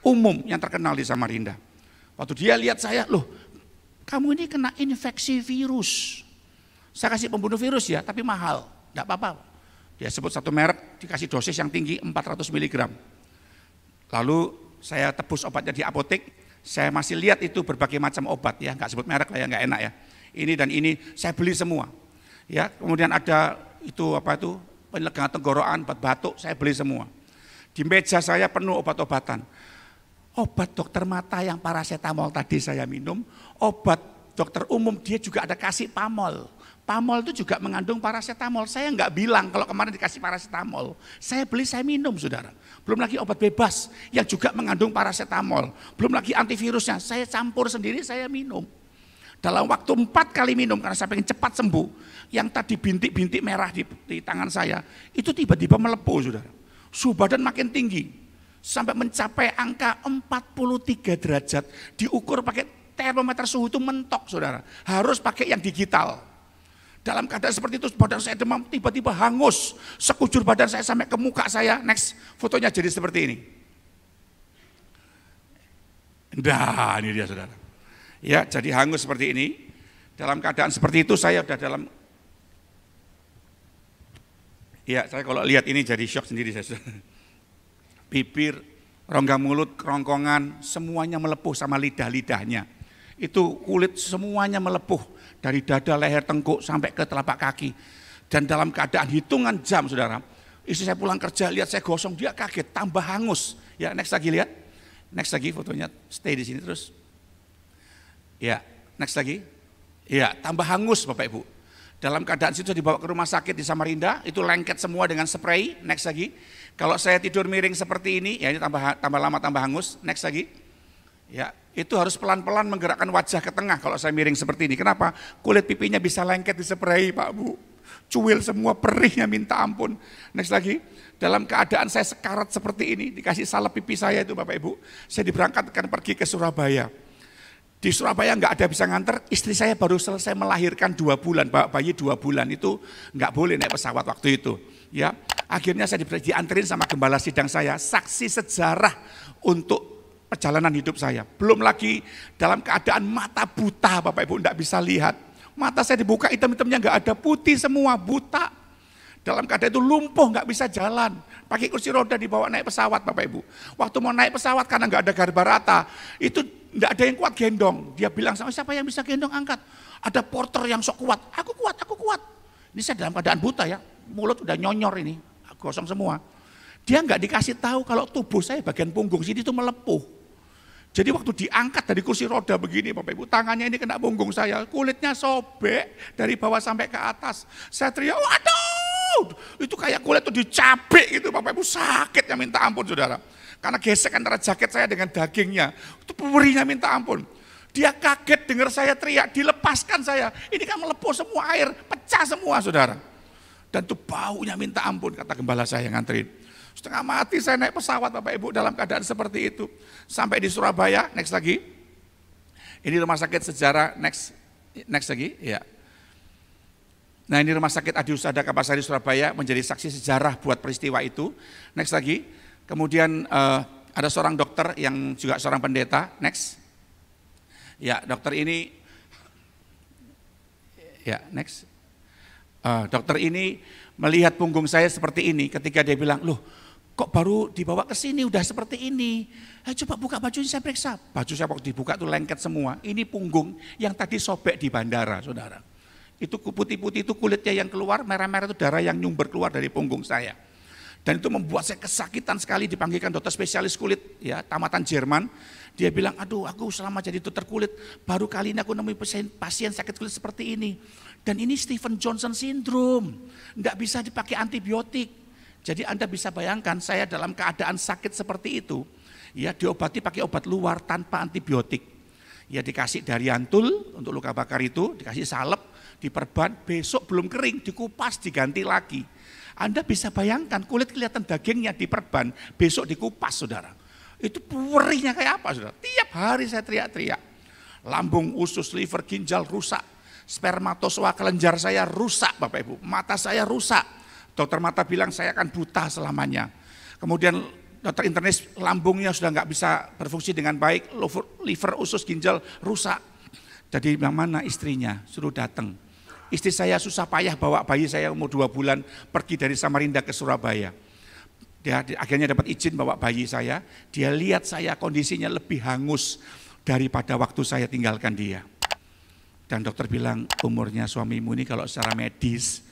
umum yang terkenal di Samarinda. Waktu dia lihat saya, "Loh kamu ini kena infeksi virus." Saya kasih pembunuh virus ya, tapi mahal, enggak apa-apa. Dia sebut satu merek, dikasih dosis yang tinggi 400 mg. Lalu saya tebus obatnya di apotek, saya masih lihat itu berbagai macam obat ya, enggak sebut merek lah ya, enggak enak ya. Ini dan ini saya beli semua. Ya, kemudian ada itu penyelegangan tenggorokan, obat batuk, saya beli semua. Di meja saya penuh obat-obatan. Obat dokter mata yang paracetamol tadi saya minum, obat dokter umum dia juga ada kasih pamol. Pamol itu juga mengandung paracetamol. Saya nggak bilang kalau kemarin dikasih paracetamol. Saya beli, saya minum saudara. Belum lagi obat bebas yang juga mengandung paracetamol. Belum lagi antivirusnya, saya campur sendiri, saya minum. Dalam waktu 4 kali minum karena saya pengen cepat sembuh. Yang tadi bintik-bintik merah di tangan saya, itu tiba-tiba melepuh saudara. Suhu badan makin tinggi. Sampai mencapai angka 43 derajat. Diukur pakai termometer suhu itu mentok saudara. Harus pakai yang digital. Dalam keadaan seperti itu badan saya demam, tiba-tiba hangus. Sekujur badan saya sampai ke muka saya. Next, fotonya jadi seperti ini. Nah, ini dia saudara. Ya, jadi hangus seperti ini. Dalam keadaan seperti itu saya udah dalam. Ya, saya kalau lihat ini jadi shock sendiri saya. Bibir, rongga mulut, kerongkongan, semuanya melepuh sama lidah-lidahnya. Itu kulit semuanya melepuh. Dari dada, leher, tengkuk sampai ke telapak kaki. Dan dalam keadaan hitungan jam saudara. Istri saya pulang kerja, lihat saya gosong, dia kaget, tambah hangus. Ya, next lagi lihat. Next lagi fotonya, stay di sini terus. Ya, next lagi. Ya, tambah hangus Bapak Ibu. Dalam keadaan situ dibawa ke rumah sakit di Samarinda, itu lengket semua dengan spray. Next lagi. Kalau saya tidur miring seperti ini, ya ini tambah lama tambah hangus. Next lagi. Ya, itu harus pelan-pelan menggerakkan wajah ke tengah kalau saya miring seperti ini. Kenapa? Kulit pipinya bisa lengket di spray Pak Bu. Cuil semua, perihnya minta ampun. Next lagi. Dalam keadaan saya sekarat seperti ini, dikasih salep pipi saya itu Bapak Ibu. Saya diberangkatkan pergi ke Surabaya. Di Surabaya nggak ada bisa nganter, istri saya baru selesai melahirkan 2 bulan, bayi 2 bulan itu nggak boleh naik pesawat waktu itu. Ya, akhirnya saya dianterin sama gembala sidang saya, saksi sejarah untuk perjalanan hidup saya. Belum lagi dalam keadaan mata buta Bapak Ibu, nggak bisa lihat. Mata saya dibuka, hitam-hitamnya nggak ada, putih semua, buta. Dalam keadaan itu lumpuh, nggak bisa jalan. Pakai kursi roda dibawa naik pesawat Bapak Ibu. Waktu mau naik pesawat karena nggak ada garba rata, itu nggak ada yang kuat gendong. Dia bilang sama siapa yang bisa gendong angkat. Ada porter yang sok kuat, aku kuat, aku kuat. Ini saya dalam keadaan buta ya, mulut udah nyonyor ini, gosong semua. Dia nggak dikasih tahu kalau tubuh saya bagian punggung sini itu melepuh. Jadi waktu diangkat dari kursi roda begini Bapak Ibu, tangannya ini kena punggung saya, kulitnya sobek dari bawah sampai ke atas. Saya teriak, waduh, itu kayak kulit itu dicabik gitu Bapak Ibu, sakitnya minta ampun saudara. Karena gesek antara jaket saya dengan dagingnya, itu perihnya minta ampun. Dia kaget dengar saya teriak, dilepaskan saya. Ini kan melepuh semua air, pecah semua saudara. Dan itu baunya minta ampun, kata gembala saya yang nganterin. Setengah mati saya naik pesawat Bapak Ibu dalam keadaan seperti itu. Sampai di Surabaya, next lagi. Ini rumah sakit sejarah, next lagi. Ya. Nah ini rumah sakit Adi Husada Kapasari Surabaya menjadi saksi sejarah buat peristiwa itu. Next lagi. Kemudian ada seorang dokter yang juga seorang pendeta. Next. Ya dokter ini. Ya next. Dokter ini melihat punggung saya seperti ini ketika dia bilang, loh kok baru dibawa ke sini udah seperti ini. Coba buka bajunya saya periksa. Baju saya waktu dibuka tuh lengket semua. Ini punggung yang tadi sobek di bandara saudara. Itu putih-putih itu kulitnya yang keluar, merah-merah itu darah yang nyumber keluar dari punggung saya. Dan itu membuat saya kesakitan sekali, dipanggilkan dokter spesialis kulit, ya, tamatan Jerman. Dia bilang, aduh aku selama jadi dokter kulit, baru kali ini aku nemui pasien sakit kulit seperti ini. Dan ini Stephen Johnson syndrome, enggak bisa dipakai antibiotik. Jadi Anda bisa bayangkan saya dalam keadaan sakit seperti itu, ya diobati pakai obat luar tanpa antibiotik. Ya dikasih Dariantul untuk luka bakar itu, dikasih salep, diperban, besok belum kering, dikupas, diganti lagi. Anda bisa bayangkan kulit kelihatan dagingnya diperban, besok dikupas saudara. Itu perihnya kayak apa saudara? Tiap hari saya teriak-teriak. Lambung, usus, liver, ginjal rusak. Spermatozoa kelenjar saya rusak Bapak Ibu. Mata saya rusak. Dokter mata bilang saya akan buta selamanya. Kemudian dokter internis lambungnya sudah nggak bisa berfungsi dengan baik. Liver, usus, ginjal rusak. Jadi yang mana istrinya suruh datang. Istri saya susah payah bawa bayi saya umur 2 bulan pergi dari Samarinda ke Surabaya. Dia akhirnya dapat izin bawa bayi saya. Dia lihat saya kondisinya lebih hangus daripada waktu saya tinggalkan dia. Dan dokter bilang umurnya suamimu ini kalau secara medis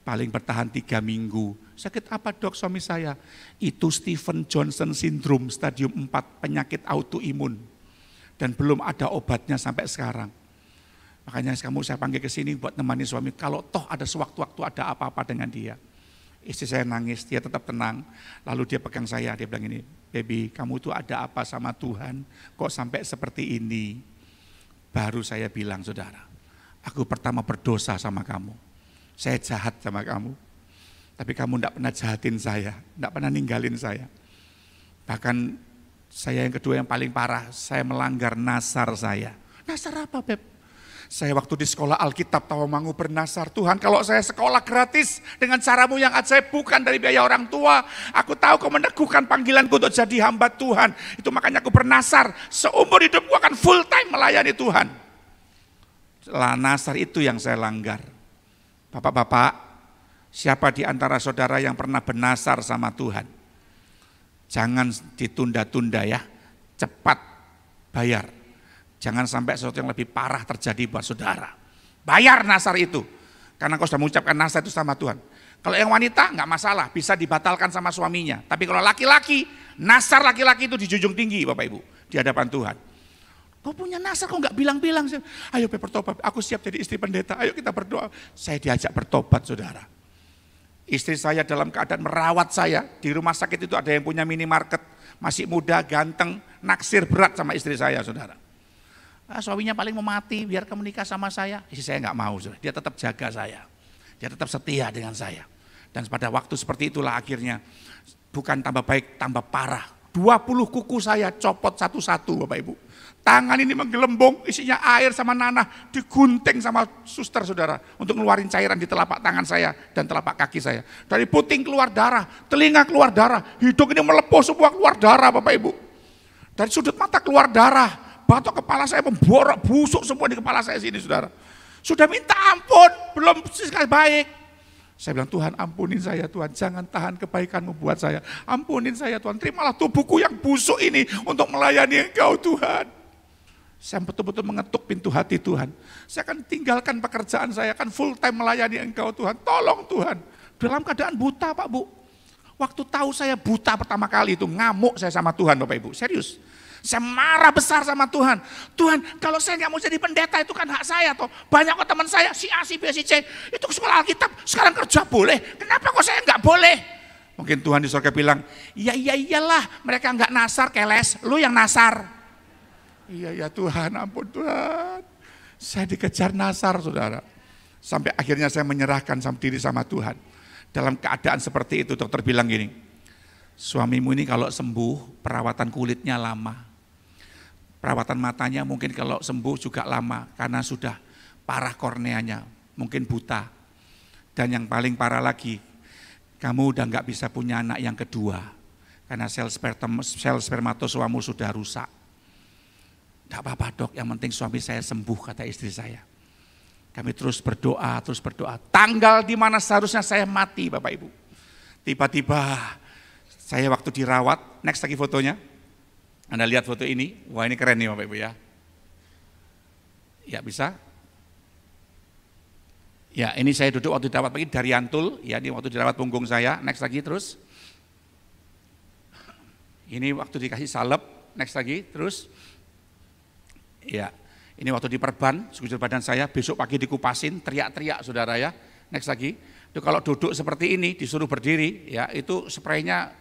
paling bertahan 3 minggu. Sakit apa dok suami saya? Itu Stephen Johnson syndrome stadium 4 penyakit autoimun. Dan belum ada obatnya sampai sekarang. Makanya kamu saya panggil ke sini buat nemani suami. Kalau toh ada sewaktu-waktu ada apa-apa dengan dia. Istri saya nangis, dia tetap tenang. Lalu dia pegang saya, dia bilang ini, baby kamu tuh ada apa sama Tuhan? Kok sampai seperti ini? Baru saya bilang saudara, aku pertama berdosa sama kamu. Saya jahat sama kamu. Tapi kamu tidak pernah jahatin saya, tidak pernah ninggalin saya. Bahkan saya yang kedua yang paling parah, saya melanggar nasar saya. Nasar apa Beb? Saya waktu di sekolah Alkitab Tawamangu bernasar, Tuhan kalau saya sekolah gratis dengan caramu yang ajaib bukan dari biaya orang tua. Aku tahu kau meneguhkan panggilanku untuk jadi hamba Tuhan. Itu makanya aku bernasar, seumur hidupku akan full time melayani Tuhan. Lah nasar itu yang saya langgar. Bapak-bapak, siapa di antara saudara yang pernah bernasar sama Tuhan? Jangan ditunda-tunda ya, cepat bayar. Jangan sampai sesuatu yang lebih parah terjadi buat saudara. Bayar nasar itu. Karena kau sudah mengucapkan nasar itu sama Tuhan. Kalau yang wanita nggak masalah, bisa dibatalkan sama suaminya. Tapi kalau laki-laki, nasar laki-laki itu dijunjung tinggi Bapak Ibu. Di hadapan Tuhan. Kau punya nasar kok nggak bilang-bilang. Ayo bertobat, aku siap jadi istri pendeta. Ayo kita berdoa. Saya diajak bertobat saudara. Istri saya dalam keadaan merawat saya. Di rumah sakit itu ada yang punya minimarket. Masih muda, ganteng, naksir berat sama istri saya saudara. Suaminya paling mau mati biar kamu nikah sama saya. Istri saya nggak mau, dia tetap jaga saya. Dia tetap setia dengan saya. Dan pada waktu seperti itulah akhirnya bukan tambah baik, tambah parah. 20 kuku saya copot satu-satu Bapak Ibu. Tangan ini menggelembung, isinya air sama nanah, digunting sama suster saudara. Untuk ngeluarin cairan di telapak tangan saya dan telapak kaki saya. Dari puting keluar darah, telinga keluar darah, hidung ini melepuh semua keluar darah Bapak Ibu. Dari sudut mata keluar darah. Batok kepala saya memborok, busuk semua di kepala saya sini saudara. Sudah minta ampun, belum sekali baik. Saya bilang Tuhan ampunin saya Tuhan, jangan tahan kebaikanmu buat saya. Ampunin saya Tuhan, terimalah tubuhku yang busuk ini untuk melayani Engkau Tuhan. Saya betul-betul mengetuk pintu hati Tuhan. Saya akan tinggalkan pekerjaan saya, akan full time melayani Engkau Tuhan. Tolong Tuhan, dalam keadaan buta Pak Bu. Waktu tahu saya buta pertama kali itu ngamuk saya sama Tuhan Bapak Ibu, serius. Saya marah besar sama Tuhan. Tuhan, kalau saya nggak mau jadi pendeta itu kan hak saya toh. Banyak kok teman saya, si A, si B, si C, itu sekolah Alkitab, sekarang kerja boleh. Kenapa kok saya nggak boleh? Mungkin Tuhan di surga bilang, iyalah mereka nggak nasar keles, lu yang nasar. Iya Tuhan, ampun Tuhan. Saya dikejar nasar saudara. Sampai akhirnya saya menyerahkan diri sama Tuhan. Dalam keadaan seperti itu dokter bilang gini, suamimu ini kalau sembuh perawatan kulitnya lama. Perawatan matanya mungkin kalau sembuh juga lama karena sudah parah korneanya, mungkin buta. Dan yang paling parah lagi, kamu udah nggak bisa punya anak yang kedua karena sel spermatozoamu sudah rusak. Tidak apa-apa dok, yang penting suami saya sembuh kata istri saya. Kami terus berdoa. Tanggal di mana seharusnya saya mati Bapak Ibu. Tiba-tiba saya waktu dirawat, next lagi fotonya. Anda lihat foto ini, wah ini keren nih Bapak Ibu ya. Ya bisa. Ya, ini saya duduk waktu dirawat pagi dari Antul, ya ini waktu dirawat punggung saya. Next lagi terus. Ini waktu dikasih salep, next lagi terus. Ya, ini waktu diperban sekujur badan saya, besok pagi dikupasin, teriak-teriak saudara ya. Next lagi. Itu kalau duduk seperti ini disuruh berdiri, ya itu spraynya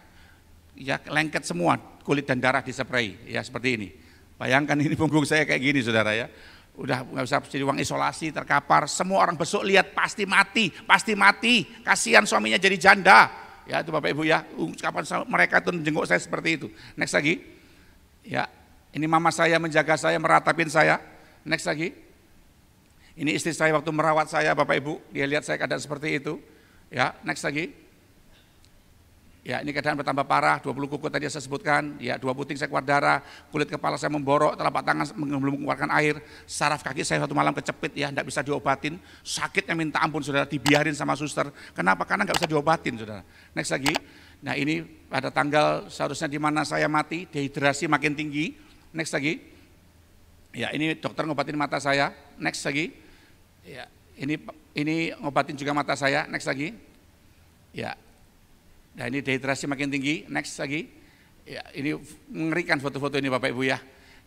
ya lengket semua, kulit dan darah dispray, ya seperti ini. Bayangkan ini punggung saya kayak gini saudara ya. Udah nggak bisa jadi ruang isolasi, terkapar, semua orang besok lihat pasti mati, kasihan suaminya jadi janda. Ya itu Bapak Ibu ya, kapan mereka tuh menjenguk saya seperti itu. Next lagi, ya ini mama saya menjaga saya, meratapin saya. Next lagi, ini istri saya waktu merawat saya Bapak Ibu, dia lihat saya keadaan seperti itu. Ya next lagi, ya ini keadaan bertambah parah, 20 kuku tadi saya sebutkan, ya 2 puting saya keluar darah, kulit kepala saya memborok, telapak tangan belum mengeluarkan air, saraf kaki saya satu malam kecepit ya, tidak bisa diobatin, sakitnya minta ampun saudara, dibiarin sama suster. Kenapa? Karena nggak bisa diobatin saudara. Next lagi, nah ini pada tanggal seharusnya di mana saya mati, dehidrasi makin tinggi. Next lagi, ya ini dokter ngobatin mata saya. Next lagi, ya ini ngobatin juga mata saya. Next lagi, ya. Nah ini dehidrasi makin tinggi, next lagi, ya ini mengerikan foto-foto ini Bapak Ibu ya.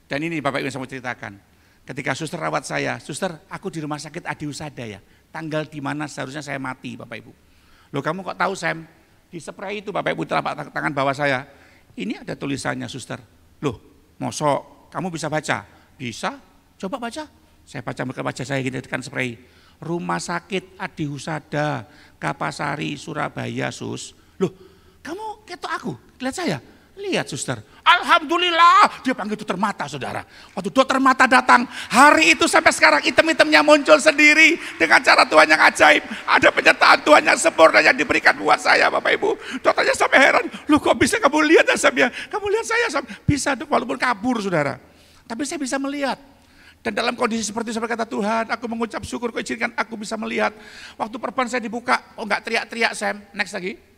Dan ini Bapak Ibu yang saya mau ceritakan. Ketika suster rawat saya, suster aku di rumah sakit Adi Husada ya, tanggal di mana seharusnya saya mati Bapak Ibu. Loh kamu kok tahu Sam? Di spray itu Bapak Ibu telapak tangan bawah saya, ini ada tulisannya suster. Loh mosok, kamu bisa baca? Bisa, coba baca. Saya baca saya gitu kan spray. Rumah sakit Adi Husada, Kapasari, Surabaya sus. Loh, kamu ketok aku, lihat saya, lihat suster. Alhamdulillah, dia panggil dokter mata saudara. Waktu dokter mata datang, hari itu sampai sekarang item-itemnya muncul sendiri dengan cara Tuhan yang ajaib. Ada penyertaan Tuhan yang sempurna yang diberikan buat saya Bapak Ibu. Dokternya sampai heran, loh kok bisa kamu lihat ya Sam ya? Kamu lihat saya Sam? Bisa walaupun kabur saudara. Tapi saya bisa melihat. Dan dalam kondisi seperti kata Tuhan, aku mengucap syukur kau izinkan aku bisa melihat. Waktu perban saya dibuka, oh enggak teriak-teriak Sam, next lagi.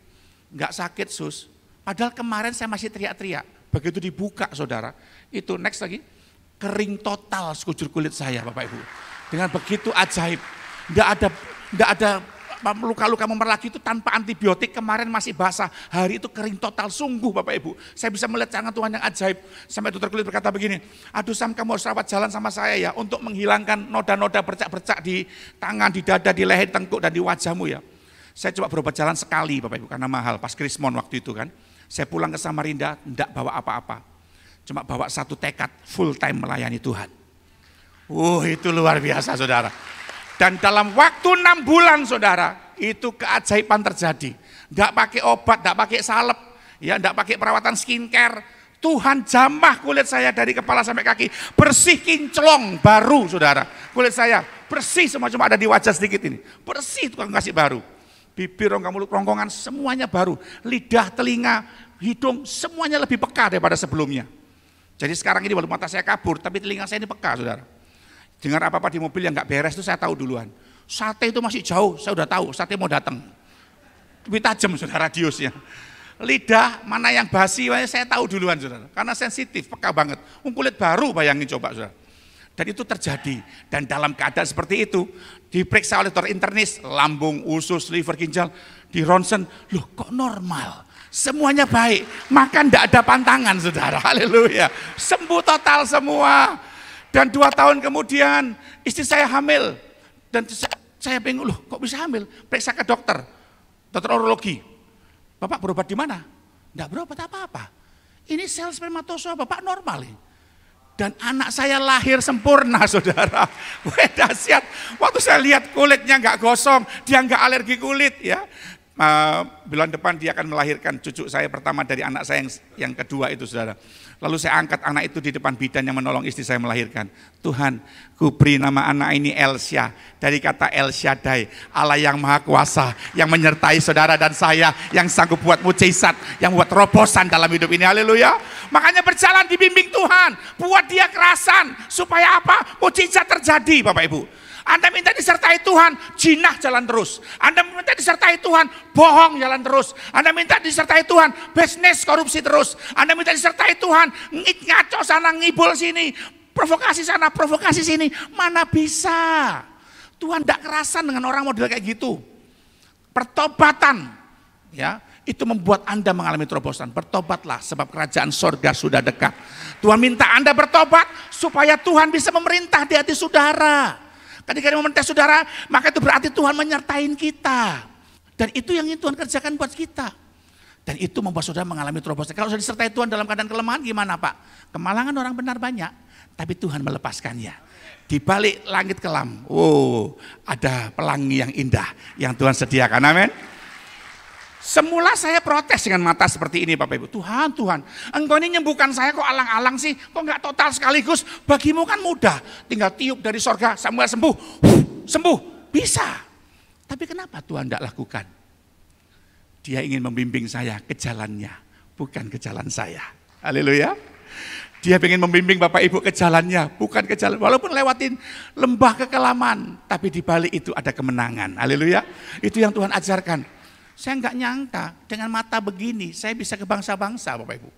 Enggak sakit sus, padahal kemarin saya masih teriak-teriak. Begitu dibuka saudara, itu next lagi, kering total sekujur kulit saya Bapak Ibu. Dengan begitu ajaib, enggak ada luka-luka memerah lagi itu tanpa antibiotik, kemarin masih basah, hari itu kering total, sungguh Bapak Ibu. Saya bisa melihat tangan Tuhan yang ajaib, sampai dokter kulit berkata begini, aduh Sam kamu harus rawat jalan sama saya ya, untuk menghilangkan noda-noda bercak-bercak di tangan, di dada, di leher, tengkuk dan di wajahmu ya. Saya coba berobat jalan sekali Bapak Ibu karena mahal pas Krismon waktu itu kan. Saya pulang ke Samarinda enggak bawa apa-apa. Cuma bawa satu tekad full time melayani Tuhan. Itu luar biasa saudara. Dan dalam waktu 6 bulan saudara, itu keajaiban terjadi. Enggak pakai obat, enggak pakai salep, ya enggak pakai perawatan skincare. Tuhan jamah kulit saya dari kepala sampai kaki, bersih kinclong baru saudara. Kulit saya bersih semua, cuma ada di wajah sedikit ini. Bersih Tuhan kasih baru. Bibir, rongga mulut, rongkongan semuanya baru. Lidah, telinga, hidung semuanya lebih peka daripada sebelumnya. Jadi sekarang ini walaupun mata saya kabur, tapi telinga saya ini peka saudara. Dengar apa-apa di mobil yang nggak beres itu saya tahu duluan. Sate itu masih jauh, saya udah tahu sate mau datang. Lebih tajam saudara radiusnya. Lidah mana yang basi, saya tahu duluan saudara. Karena sensitif, peka banget. Kulit baru bayangin coba saudara. Dan itu terjadi, dan dalam keadaan seperti itu diperiksa oleh dokter internis, lambung, usus, liver, ginjal, di ronsen, loh kok normal, semuanya baik, makan tidak ada pantangan saudara, haleluya, sembuh total semua. Dan 2 tahun kemudian istri saya hamil, dan saya bingung, loh kok bisa hamil, periksa ke dokter urologi, Bapak berobat di mana? Tidak berobat apa-apa, ini sel spermatozoa Bapak normal ini. Dan anak saya lahir sempurna saudara. Wah dahsyat. Waktu saya lihat kulitnya nggak gosong, dia nggak alergi kulit ya. Bulan depan dia akan melahirkan cucu saya pertama dari anak saya yang kedua itu saudara. Lalu saya angkat anak itu di depan bidan yang menolong istri saya melahirkan. Tuhan, ku beri nama anak ini Elsya, dari kata El Shaddai, Allah yang maha kuasa, yang menyertai saudara dan saya, yang sanggup buat mujizat, yang buat terobosan dalam hidup ini, haleluya. Makanya berjalan dibimbing Tuhan, buat dia kerasan, supaya apa? Mujizat terjadi Bapak Ibu. Anda minta disertai Tuhan, jinah jalan terus. Anda minta disertai Tuhan, bohong jalan terus. Anda minta disertai Tuhan, bisnis korupsi terus. Anda minta disertai Tuhan, ngaco sana, ngibul sini, provokasi sana, provokasi sini. Mana bisa? Tuhan tidak kerasan dengan orang model kayak gitu. Pertobatan, ya, itu membuat Anda mengalami terobosan. Bertobatlah sebab kerajaan sorga sudah dekat. Tuhan minta Anda bertobat supaya Tuhan bisa memerintah di hati saudara. Ketika dia memerintah saudara, maka itu berarti Tuhan menyertai kita. Dan itu yang Tuhan kerjakan buat kita. Dan itu membuat saudara mengalami terobosan. Kalau sudah disertai Tuhan dalam keadaan kelemahan gimana Pak? Kemalangan orang benar banyak, tapi Tuhan melepaskannya. Di balik langit kelam, ada pelangi yang indah yang Tuhan sediakan, amin. Semula saya protes dengan mata seperti ini Bapak Ibu. Tuhan, Engkau ini nyembuhkan saya kok alang-alang sih, kok nggak total sekaligus? Bagimu kan mudah, tinggal tiup dari sorga, Samuel sembuh, bisa. Tapi kenapa Tuhan tidak lakukan? Dia ingin membimbing saya ke jalannya, bukan ke jalan saya. Haleluya. Dia ingin membimbing Bapak Ibu ke jalannya, bukan ke jalan. Walaupun lewatin lembah kekelaman, tapi di balik itu ada kemenangan. Haleluya. Itu yang Tuhan ajarkan. Saya nggak nyangka dengan mata begini saya bisa ke bangsa-bangsa Bapak Ibu.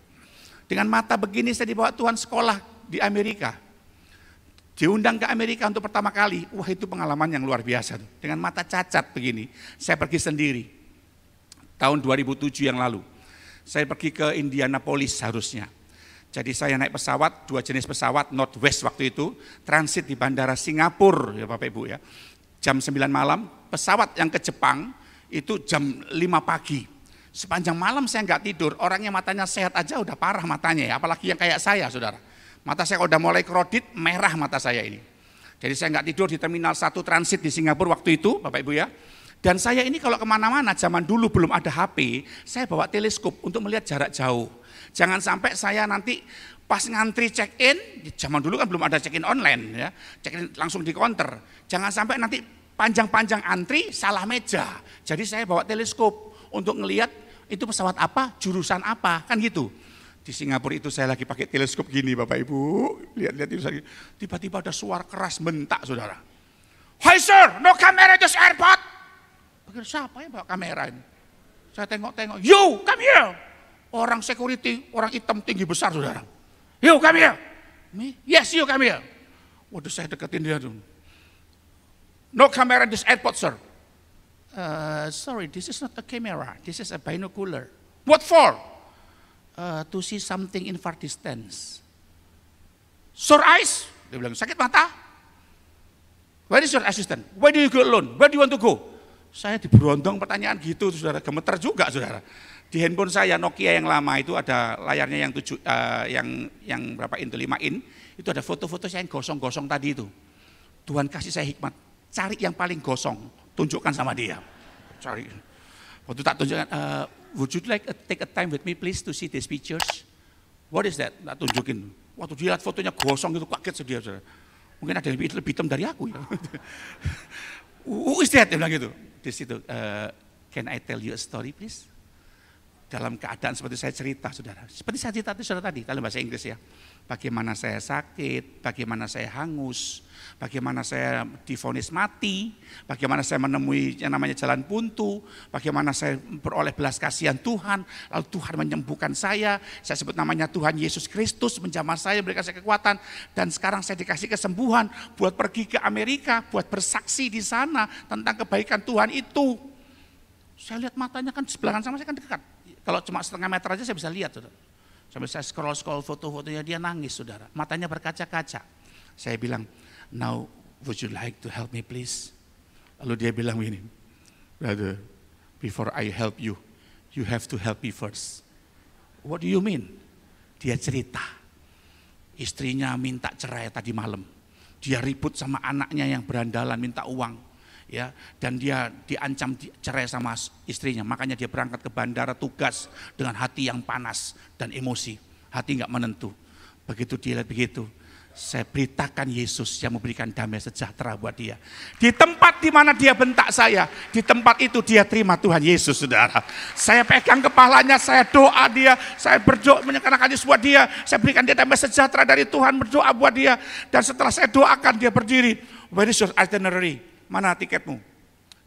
Dengan mata begini saya dibawa Tuhan sekolah di Amerika. Diundang ke Amerika untuk pertama kali. Wah, itu pengalaman yang luar biasa. Dengan mata cacat begini, saya pergi sendiri. Tahun 2007 yang lalu. Saya pergi ke Indianapolis harusnya. Jadi saya naik pesawat, 2 jenis pesawat, Northwest waktu itu, transit di bandara Singapura ya Bapak Ibu ya. Jam 9 malam, pesawat yang ke Jepang itu jam 5 pagi. Sepanjang malam saya nggak tidur, orangnya matanya sehat aja udah parah matanya ya, apalagi yang kayak saya saudara. Mata saya udah mulai krodit, merah mata saya ini. Jadi saya nggak tidur di Terminal 1 transit di Singapura waktu itu Bapak Ibu ya. Dan saya ini kalau kemana-mana, zaman dulu belum ada HP, saya bawa teleskop untuk melihat jarak jauh. Jangan sampai saya nanti pas ngantri check-in, zaman dulu kan belum ada check-in online ya, check-in langsung di counter. Jangan sampai nanti panjang-panjang antri salah meja. Jadi saya bawa teleskop untuk ngelihat itu pesawat apa, jurusan apa, kan gitu. Di Singapura itu saya lagi pakai teleskop gini Bapak Ibu, lihat-lihat itu tiba-tiba ada suara keras bentak saudara. Hi sir, no camera this airport. Pikir siapa yang bawa kamera ini? Saya tengok-tengok, you come here. Orang security, orang hitam tinggi besar saudara. You come here. Me? Yes, you come here. Waduh, saya deketin dia tuh. No camera this airport, sir. Sorry, this is not a camera. This is a binocular. What for? To see something in far distance. Sore eyes? Dia bilang, sakit mata? Where is your assistant? Where do you go alone? Where do you want to go? Saya diberondong pertanyaan gitu, saudara. Gemeter juga, saudara. Di handphone saya Nokia yang lama itu ada layarnya yang berapa inch, 5 in, itu ada foto-foto saya yang gosong-gosong tadi itu. Tuhan kasih saya hikmat, cari yang paling gosong, tunjukkan sama dia. Cari. Waktu tak tunjukkan, would you like take a time with me please to see these pictures? What is that? Tak tunjukin. Waktu dia lihat fotonya gosong itu kaget dia, saudara. Mungkin ada yang lebih hitam dari aku ya. Who is that? Dia bilang gitu. Di situ, can I tell you a story please? Dalam keadaan seperti saya cerita saudara, seperti saya cerita itu saudara tadi dalam bahasa Inggris ya, bagaimana saya sakit, bagaimana saya hangus, bagaimana saya divonis mati, bagaimana saya menemui yang namanya jalan buntu, bagaimana saya beroleh belas kasihan Tuhan, lalu Tuhan menyembuhkan saya sebut namanya Tuhan Yesus Kristus, menjamah saya, berikan saya kekuatan, dan sekarang saya dikasih kesembuhan buat pergi ke Amerika, buat bersaksi di sana tentang kebaikan Tuhan itu. Saya lihat matanya kan sebelahan sama saya kan dekat. Kalau cuma setengah meter aja saya bisa lihat, saudara. Sambil saya scroll foto-fotonya dia nangis, saudara. Matanya berkaca-kaca. Saya bilang, now would you like to help me please? Lalu dia bilang begini, brother, before I help you, you have to help me first. What do you mean? Dia cerita, istrinya minta cerai tadi malam. Dia ribut sama anaknya yang berandalan minta uang. Ya, dan dia diancam cerai sama istrinya, makanya dia berangkat ke bandara tugas dengan hati yang panas dan emosi, hati nggak menentu. Begitu dia lihat begitu, saya beritakan Yesus yang memberikan damai sejahtera buat dia. Di tempat di mana dia bentak saya, di tempat itu dia terima Tuhan Yesus, saudara. Saya pegang kepalanya, saya doa dia, saya berdoa menyerahkan Yesus buat dia, saya berikan dia damai sejahtera dari Tuhan, berdoa buat dia. Dan setelah saya doakan dia berdiri, where is your itinerary? Mana tiketmu?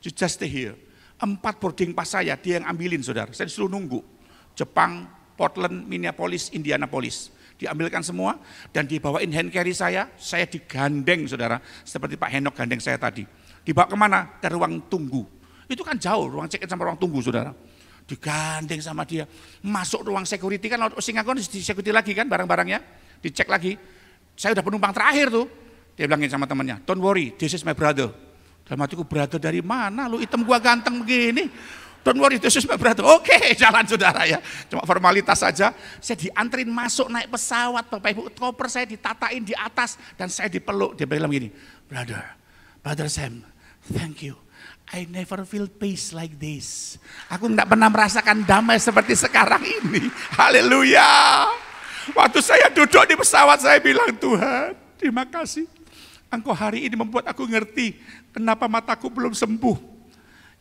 You just stay here. 4 boarding pass saya, dia yang ambilin saudara. Saya disuruh nunggu. Jepang, Portland, Minneapolis, Indianapolis. Diambilkan semua dan dibawain hand carry saya digandeng saudara. Seperti Pak Henok gandeng saya tadi. Dibawa kemana? Ke ruang tunggu. Itu kan jauh, ruang check-in sama ruang tunggu, saudara. Digandeng sama dia, masuk ruang security kan, Singapura di security lagi kan barang-barangnya, dicek lagi. Saya udah penumpang terakhir tuh. Dia bilangin sama temannya, don't worry, this is my brother. Dalam hatiku, brother dari mana? Lu hitam gua ganteng begini. Don't worry, this is my brother. Oke, jalan saudara ya. Cuma formalitas saja. Saya dianterin masuk naik pesawat, Bapak Ibu, koper saya ditatain di atas dan saya dipeluk. Dia bilang gini, brother Sam, thank you. I never feel peace like this. Aku enggak pernah merasakan damai seperti sekarang ini. Haleluya. Waktu saya duduk di pesawat, saya bilang, Tuhan, terima kasih. Engkau hari ini membuat aku ngerti kenapa mataku belum sembuh.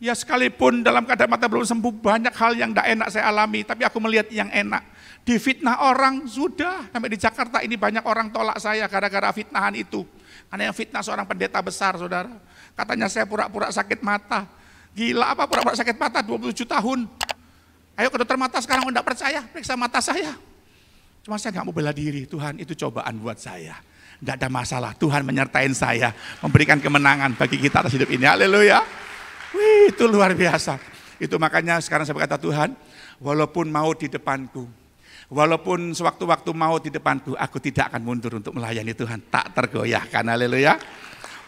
Ya sekalipun dalam keadaan mata belum sembuh, banyak hal yang tidak enak saya alami, tapi aku melihat yang enak. Difitnah orang, sudah. Sampai di Jakarta ini banyak orang tolak saya gara-gara fitnahan itu. Karena yang fitnah seorang pendeta besar, saudara. Katanya saya pura-pura sakit mata. Gila apa pura-pura sakit mata 27 tahun. Ayo ke dokter mata sekarang, enggak percaya, periksa mata saya. Cuma saya nggak mau bela diri, Tuhan itu cobaan buat saya. Enggak ada masalah, Tuhan menyertain saya, memberikan kemenangan bagi kita atas hidup ini. Haleluya. Wih, itu luar biasa. Itu makanya sekarang saya berkata, Tuhan, walaupun maut di depanku, walaupun sewaktu-waktu maut di depanku, aku tidak akan mundur untuk melayani Tuhan. Tak tergoyahkan, haleluya.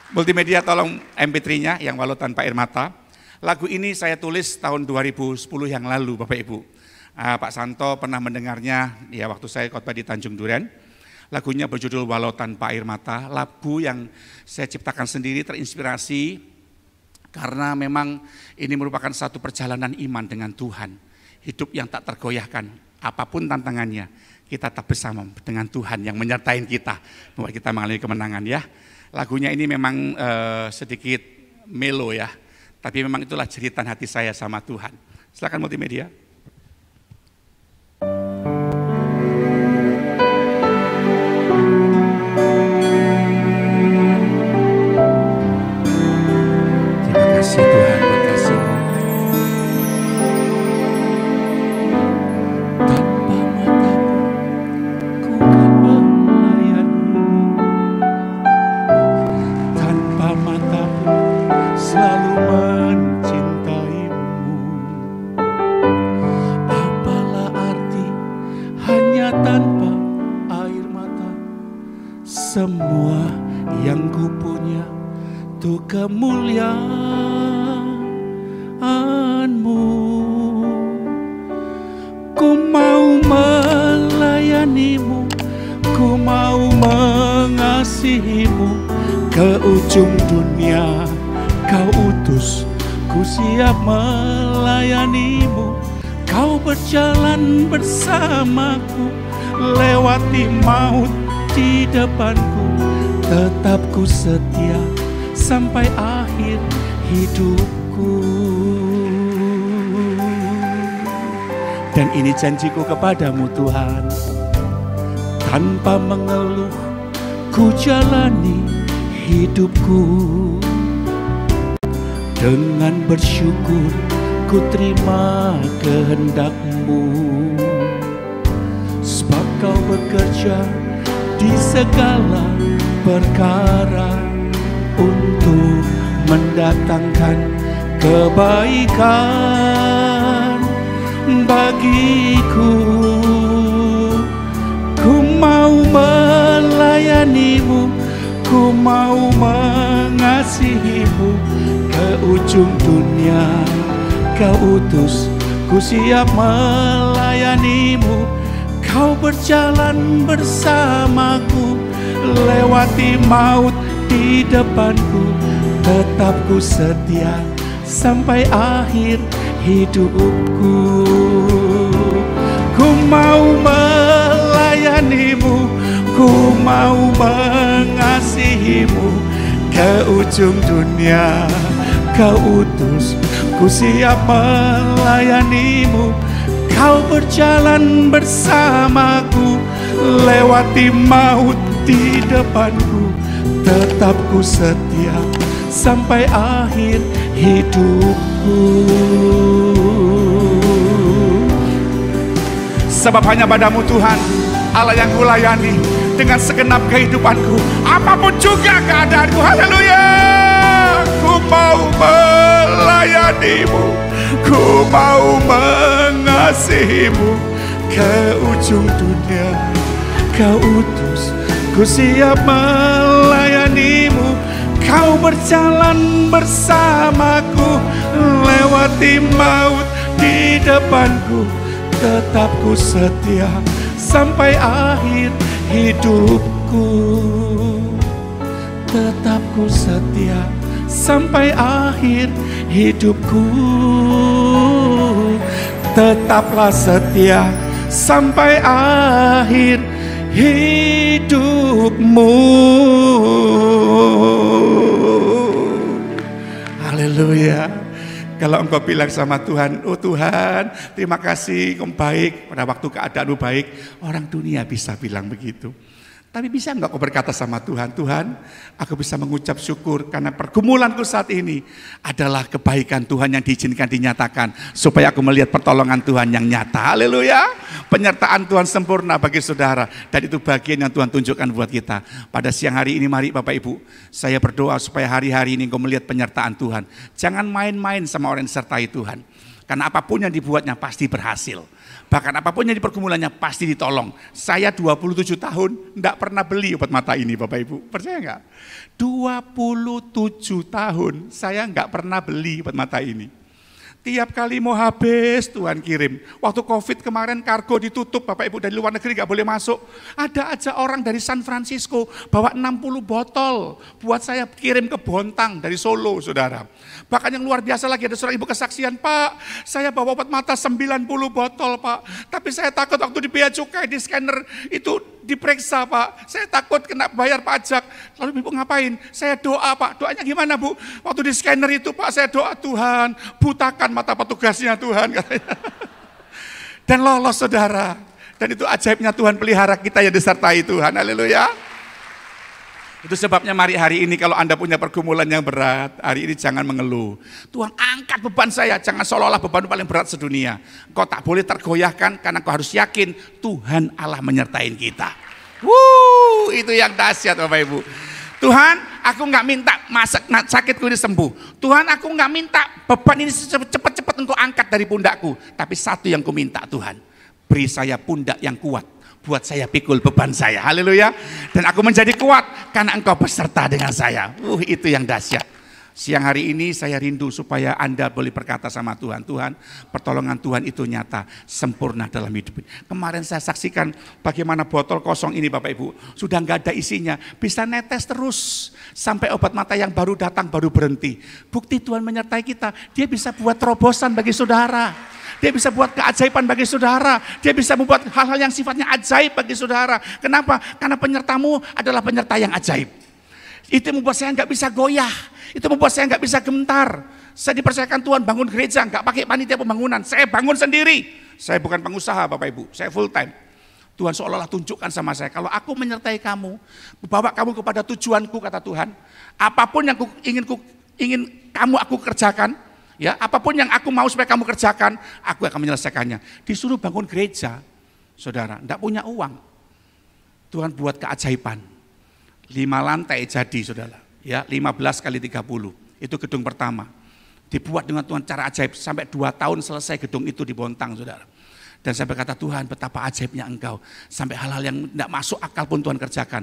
Multimedia tolong MP3-nya yang Walau Tanpa Air Mata. Lagu ini saya tulis tahun 2010 yang lalu, Bapak Ibu. Pak Santo pernah mendengarnya ya waktu saya khotbah di Tanjung Duren. Lagunya berjudul Walau Tanpa Air Mata. Lagu yang saya ciptakan sendiri, terinspirasi karena memang ini merupakan satu perjalanan iman dengan Tuhan. Hidup yang tak tergoyahkan, apapun tantangannya, kita tetap bersama dengan Tuhan yang menyertai kita, membuat kita mengalami kemenangan ya. Lagunya ini memang sedikit melo ya, tapi memang itulah jeritan hati saya sama Tuhan. Silakan multimedia. Terima kasih Tuhan, terima kasih. Tanpa mataku selalu mencintaimu. Apalah arti hanya tanpa air mata. Semua yang ku punya untuk kemuliaan-Mu. Ku mau melayani-Mu, ku mau mengasihi-Mu. Ke ujung dunia Kau utus, ku siap melayani-Mu. Kau berjalan bersamaku, lewati maut di depanku. Tetap ku setia sampai akhir hidupku. Dan ini janjiku kepadamu Tuhan, tanpa mengeluh ku jalani hidupku. Dengan bersyukur ku terima kehendak-Mu. Sebab Kau bekerja di segala perkara untuk mendatangkan kebaikan bagiku. Ku mau melayani-Mu, ku mau mengasihi-Mu. Ke ujung dunia Kau utus, ku siap melayani-Mu. Kau berjalan bersamaku, lewati maut di depanku. Tetap ku setia sampai akhir hidupku. Ku mau melayani-Mu, ku mau mengasihi-Mu. Ke ujung dunia Kau utus, ku siap melayani-Mu. Kau berjalan bersamaku, lewati maut di depanku. Tetap ku setia sampai akhir hidupku. Sebab hanya padamu Tuhan, Allah yang kulayani dengan segenap kehidupanku, apapun juga keadaanku. Haleluya. Ku mau melayanimu, ku mau mengasihimu. Ke ujung dunia kau utus, ku siap melayanimu. Kau berjalan bersamaku, lewati maut di depanku. Tetap ku setia sampai akhir hidupku. Tetap ku setia sampai akhir hidupku. Tetaplah setia sampai akhir hidupmu. Haleluya. Kalau engkau bilang sama Tuhan, oh Tuhan, terima kasih, engkau baik. Pada waktu keadaanmu baik, orang dunia bisa bilang begitu. Tapi bisa enggak kau berkata sama Tuhan, Tuhan, aku bisa mengucap syukur karena pergumulanku saat ini adalah kebaikan Tuhan yang diizinkan dinyatakan, supaya aku melihat pertolongan Tuhan yang nyata. Haleluya. Penyertaan Tuhan sempurna bagi saudara, dan itu bagian yang Tuhan tunjukkan buat kita. Pada siang hari ini mari Bapak Ibu, saya berdoa supaya hari-hari ini engkau melihat penyertaan Tuhan. Jangan main-main sama orang yang disertai Tuhan. Karena apapun yang dibuatnya pasti berhasil. Bahkan apapun yang dipergumulannya pasti ditolong. Saya 27 tahun tidak pernah beli obat mata ini Bapak Ibu. Percaya nggak? 27 tahun saya nggak pernah beli obat mata ini. Tiap kali mau habis Tuhan kirim. Waktu COVID kemarin kargo ditutup Bapak Ibu, dari luar negeri nggak boleh masuk. Ada aja orang dari San Francisco bawa 60 botol buat saya kirim ke Bontang dari Solo saudara. Bahkan yang luar biasa lagi, ada seorang ibu kesaksian, Pak, saya bawa obat mata 90 botol Pak. Tapi saya takut waktu di bea cukai, di scanner itu diperiksa Pak. Saya takut kena bayar pajak. Lalu ibu ngapain? Saya doa Pak. Doanya gimana Bu? Waktu di scanner itu Pak, saya doa, Tuhan butakan mata petugasnya Tuhan. Katanya. Dan lolos saudara. Dan itu ajaibnya Tuhan pelihara kita yang disertai Tuhan. Haleluya. Itu sebabnya mari hari ini kalau Anda punya pergumulan yang berat, hari ini jangan mengeluh. Tuhan angkat beban saya, jangan seolah-olah beban paling berat sedunia. Kau tak boleh tergoyahkan karena kau harus yakin Tuhan Allah menyertai kita. Itu yang dahsyat Bapak Ibu. Tuhan, aku nggak minta sakitku ini sembuh. Tuhan, aku nggak minta beban ini cepat-cepat engkau angkat dari pundakku. Tapi satu yang ku minta Tuhan, beri saya pundak yang kuat. Buat saya pikul beban saya, haleluya. Dan aku menjadi kuat karena engkau beserta dengan saya. Itu yang dahsyat. Siang hari ini saya rindu supaya Anda boleh berkata sama Tuhan, Tuhan, pertolongan Tuhan itu nyata, sempurna dalam hidup ini. Kemarin saya saksikan bagaimana botol kosong ini Bapak Ibu, sudah nggak ada isinya, bisa netes terus sampai obat mata yang baru datang baru berhenti. Bukti Tuhan menyertai kita, dia bisa buat terobosan bagi saudara. Dia bisa buat keajaiban bagi saudara. Dia bisa membuat hal-hal yang sifatnya ajaib bagi saudara. Kenapa? Karena penyertamu adalah penyerta yang ajaib. Itu membuat saya nggak bisa goyah. Itu membuat saya nggak bisa gemetar. Saya dipercayakan Tuhan bangun gereja, nggak pakai panitia pembangunan. Saya bangun sendiri. Saya bukan pengusaha Bapak Ibu. Saya full time. Tuhan seolah-olah tunjukkan sama saya, kalau aku menyertai kamu, bawa kamu kepada tujuanku, kata Tuhan. Apapun yang ingin kamu aku kerjakan. Ya, apapun yang aku mau supaya kamu kerjakan, aku akan menyelesaikannya. Disuruh bangun gereja, saudara, enggak punya uang. Tuhan buat keajaiban. 5 lantai jadi, saudara. Ya, 15 kali 30. Itu gedung pertama. Dibuat dengan Tuhan cara ajaib, sampai 2 tahun selesai gedung itu di Bontang, saudara. Dan saya berkata, Tuhan betapa ajaibnya engkau. Sampai hal-hal yang enggak masuk akal pun Tuhan kerjakan.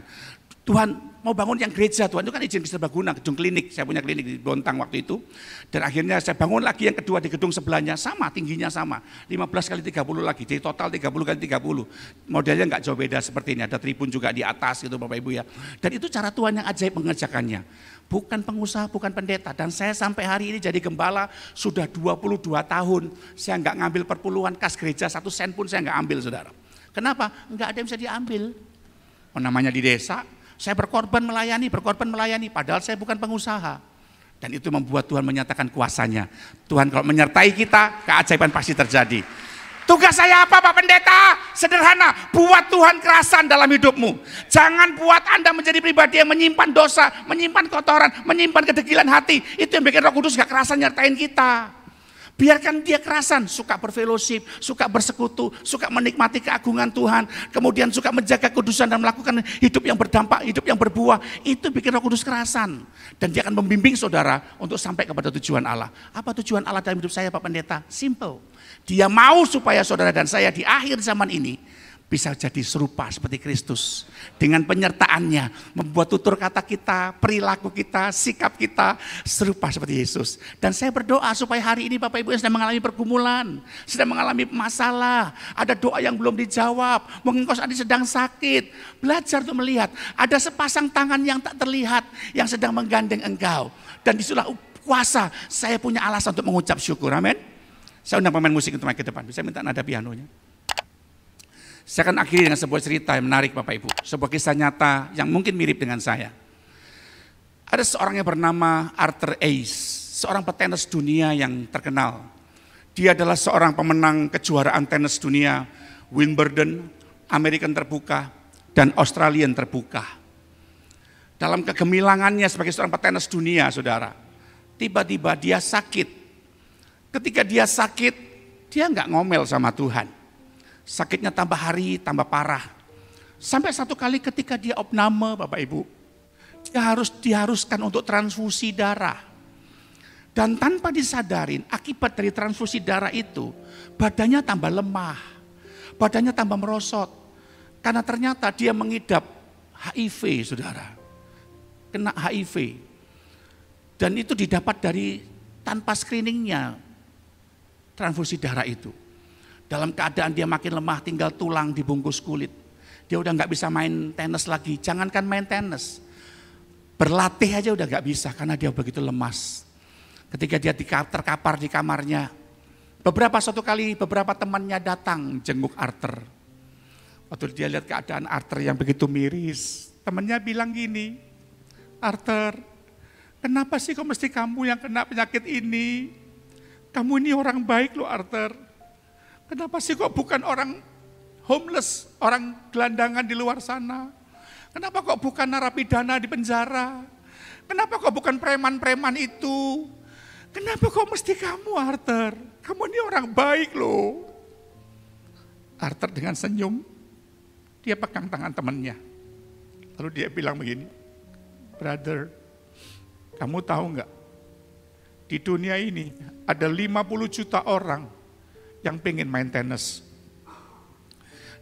Tuhan mau bangun yang gereja, Tuhan itu kan izin serbaguna, gedung klinik, saya punya klinik di Bontang waktu itu. Dan akhirnya saya bangun lagi yang kedua di gedung sebelahnya, sama, tingginya sama, 15 kali 30 lagi, jadi total 30 kali 30. Modelnya nggak jauh beda seperti ini, ada tribun juga di atas gitu Bapak Ibu ya. Dan itu cara Tuhan yang ajaib mengerjakannya. Bukan pengusaha, bukan pendeta. Dan saya sampai hari ini jadi gembala sudah 22 tahun, saya nggak ngambil perpuluhan kas gereja, 1 sen pun saya nggak ambil saudara. Kenapa? Nggak ada yang bisa diambil. Namanya di desa, saya berkorban melayani, padahal saya bukan pengusaha. Dan itu membuat Tuhan menyatakan kuasanya. Tuhan kalau menyertai kita, keajaiban pasti terjadi. Tugas saya apa Pak Pendeta? Sederhana, buat Tuhan kerasan dalam hidupmu. Jangan buat Anda menjadi pribadi yang menyimpan dosa, menyimpan kotoran, menyimpan kedegilan hati. Itu yang bikin Roh Kudus gak kerasan nyertain kita. Biarkan dia kerasan, suka berfellowship, suka bersekutu, suka menikmati keagungan Tuhan, kemudian suka menjaga kudusan dan melakukan hidup yang berdampak, hidup yang berbuah. Itu bikin Roh Kudus kerasan. Dan dia akan membimbing saudara untuk sampai kepada tujuan Allah. Apa tujuan Allah dalam hidup saya Pak Pendeta? Simple. Dia mau supaya saudara dan saya di akhir zaman ini bisa jadi serupa seperti Kristus. Dengan penyertaannya, membuat tutur kata kita, perilaku kita, sikap kita serupa seperti Yesus. Dan saya berdoa supaya hari ini Bapak Ibu yang sedang mengalami pergumulan, sedang mengalami masalah, ada doa yang belum dijawab, mungkin kau saat ini sedang sakit, belajar untuk melihat, ada sepasang tangan yang tak terlihat, yang sedang menggandeng engkau. Dan disitulah kuasa, saya punya alasan untuk mengucap syukur, amin. Saya undang pemain musik untuk naik ke depan, bisa minta nada pianonya. Saya akan akhiri dengan sebuah cerita yang menarik Bapak Ibu. Sebuah kisah nyata yang mungkin mirip dengan saya. Ada seorang yang bernama Arthur Ashe, seorang petenis dunia yang terkenal. Dia adalah seorang pemenang kejuaraan tenis dunia, Wimbledon, American Terbuka, dan Australian Terbuka. Dalam kegemilangannya sebagai seorang petenis dunia, saudara, tiba-tiba dia sakit. Ketika dia sakit, dia nggak ngomel sama Tuhan. Sakitnya tambah hari, tambah parah. Sampai satu kali ketika dia opname, Bapak Ibu, dia diharuskan untuk transfusi darah. Dan tanpa disadarin, akibat dari transfusi darah itu, badannya tambah lemah, badannya tambah merosot. Karena ternyata dia mengidap HIV, saudara. Kena HIV. Dan itu didapat dari tanpa screeningnya, transfusi darah itu. Dalam keadaan dia makin lemah, tinggal tulang dibungkus kulit. Dia udah gak bisa main tenis lagi. Jangankan main tenis, berlatih aja udah gak bisa karena dia begitu lemas. Ketika dia terkapar di kamarnya, suatu kali beberapa temannya datang jenguk Arthur. Waktu dia lihat keadaan Arthur yang begitu miris, temannya bilang gini, Arthur, kenapa sih kok mesti kamu yang kena penyakit ini? Kamu ini orang baik loh Arthur. Kenapa sih kok bukan orang homeless, orang gelandangan di luar sana? Kenapa kok bukan narapidana di penjara? Kenapa kok bukan preman-preman itu? Kenapa kok mesti kamu Arthur? Kamu ini orang baik loh. Arthur dengan senyum, dia pegang tangan temannya. Lalu dia bilang begini, brother, kamu tahu nggak? Di dunia ini ada 50 juta orang yang pengen main tenis.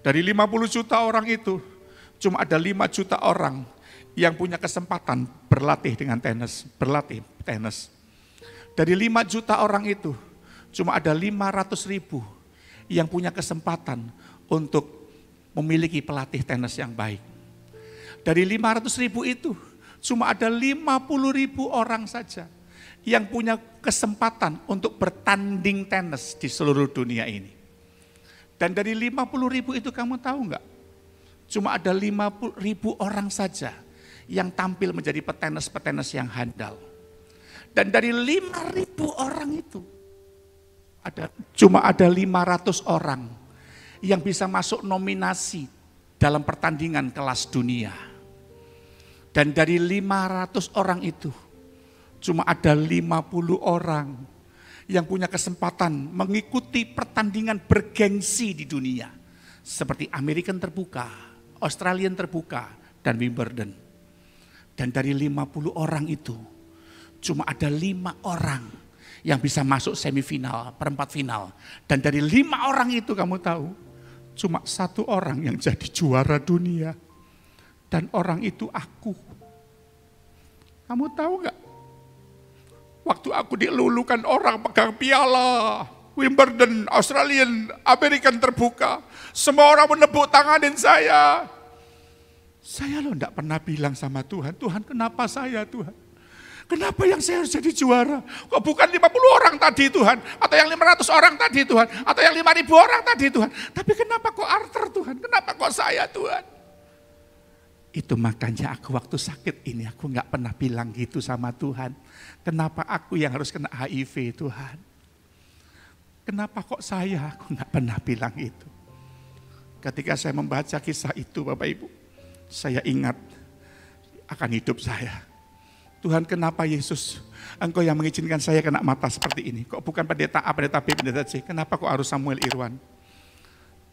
Dari 50 juta orang itu, cuma ada 5 juta orang yang punya kesempatan berlatih dengan tenis, berlatih tenis. Dari 5 juta orang itu, cuma ada 500.000 yang punya kesempatan untuk memiliki pelatih tenis yang baik. Dari 500.000 itu, cuma ada 50.000 orang saja yang punya kesempatan untuk bertanding tenis di seluruh dunia ini. Dan dari 50.000 itu kamu tahu enggak? Cuma ada 50.000 orang saja yang tampil menjadi petenis-petenis yang handal. Dan dari 5.000 orang itu, cuma ada 500 orang yang bisa masuk nominasi dalam pertandingan kelas dunia. Dan dari 500 orang itu, cuma ada 50 orang yang punya kesempatan mengikuti pertandingan bergengsi di dunia. Seperti American Terbuka, Australian Terbuka, dan Wimbledon. Dan dari 50 orang itu, cuma ada 5 orang yang bisa masuk semifinal, perempat final. Dan dari 5 orang itu kamu tahu, cuma 1 orang yang jadi juara dunia. Dan orang itu aku. Kamu tahu gak? Waktu aku dilulukan orang pegang piala, Wimbledon, Australian, American Terbuka, semua orang menepuk tanganin saya. Saya loh enggak pernah bilang sama Tuhan, Tuhan kenapa saya Tuhan? Kenapa yang saya harus jadi juara? Kok bukan 50 orang tadi Tuhan? Atau yang 500 orang tadi Tuhan? Atau yang 5.000 orang tadi Tuhan? Tapi kenapa kok Arthur Tuhan? Kenapa kok saya Tuhan? Itu makanya aku waktu sakit ini aku gak pernah bilang gitu sama Tuhan. Kenapa aku yang harus kena HIV Tuhan? Kenapa kok saya? Aku gak pernah bilang itu. Ketika saya membaca kisah itu Bapak Ibu, saya ingat akan hidup saya. Tuhan, kenapa Yesus Engkau yang mengizinkan saya kena mata seperti ini? Kok bukan pendeta A, pendeta B, pendeta C? Kenapa kok harus Samuel Irwan?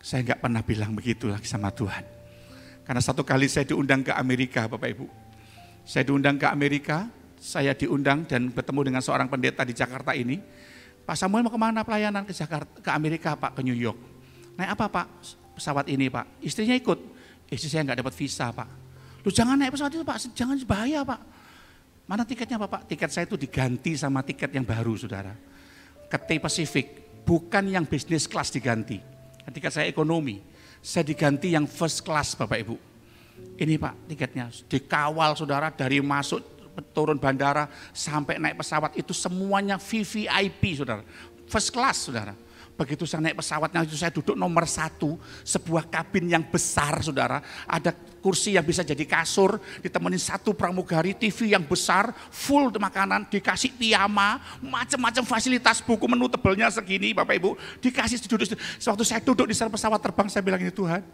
Saya nggak pernah bilang begitu lagi sama Tuhan. Karena satu kali saya diundang ke Amerika, Bapak Ibu. Saya diundang ke Amerika, saya diundang dan bertemu dengan seorang pendeta di Jakarta ini. Pak Samuel mau kemana pelayanan? Ke Jakarta, ke Amerika Pak, ke New York. Naik apa Pak? Pesawat ini Pak. Istrinya ikut. Istri saya nggak dapat visa Pak. Lu jangan naik pesawat itu Pak, jangan bahaya Pak. Mana tiketnya Bapak? Tiket saya itu diganti sama tiket yang baru saudara. Cathay Pacific, bukan yang business class diganti. Ketika saya ekonomi, saya diganti yang first class Bapak Ibu. Ini Pak tiketnya, dikawal saudara dari masuk turun bandara sampai naik pesawat itu semuanya VVIP saudara. First class saudara. Begitu saya naik pesawatnya itu saya duduk nomor 1, sebuah kabin yang besar saudara. Ada kursi yang bisa jadi kasur, ditemenin satu pramugari, TV yang besar, full makanan, dikasih piyama, macam-macam fasilitas, buku menu tebelnya segini Bapak Ibu. Dikasih duduk. Waktu saya duduk di sana pesawat terbang saya bilang ini, Tuhan,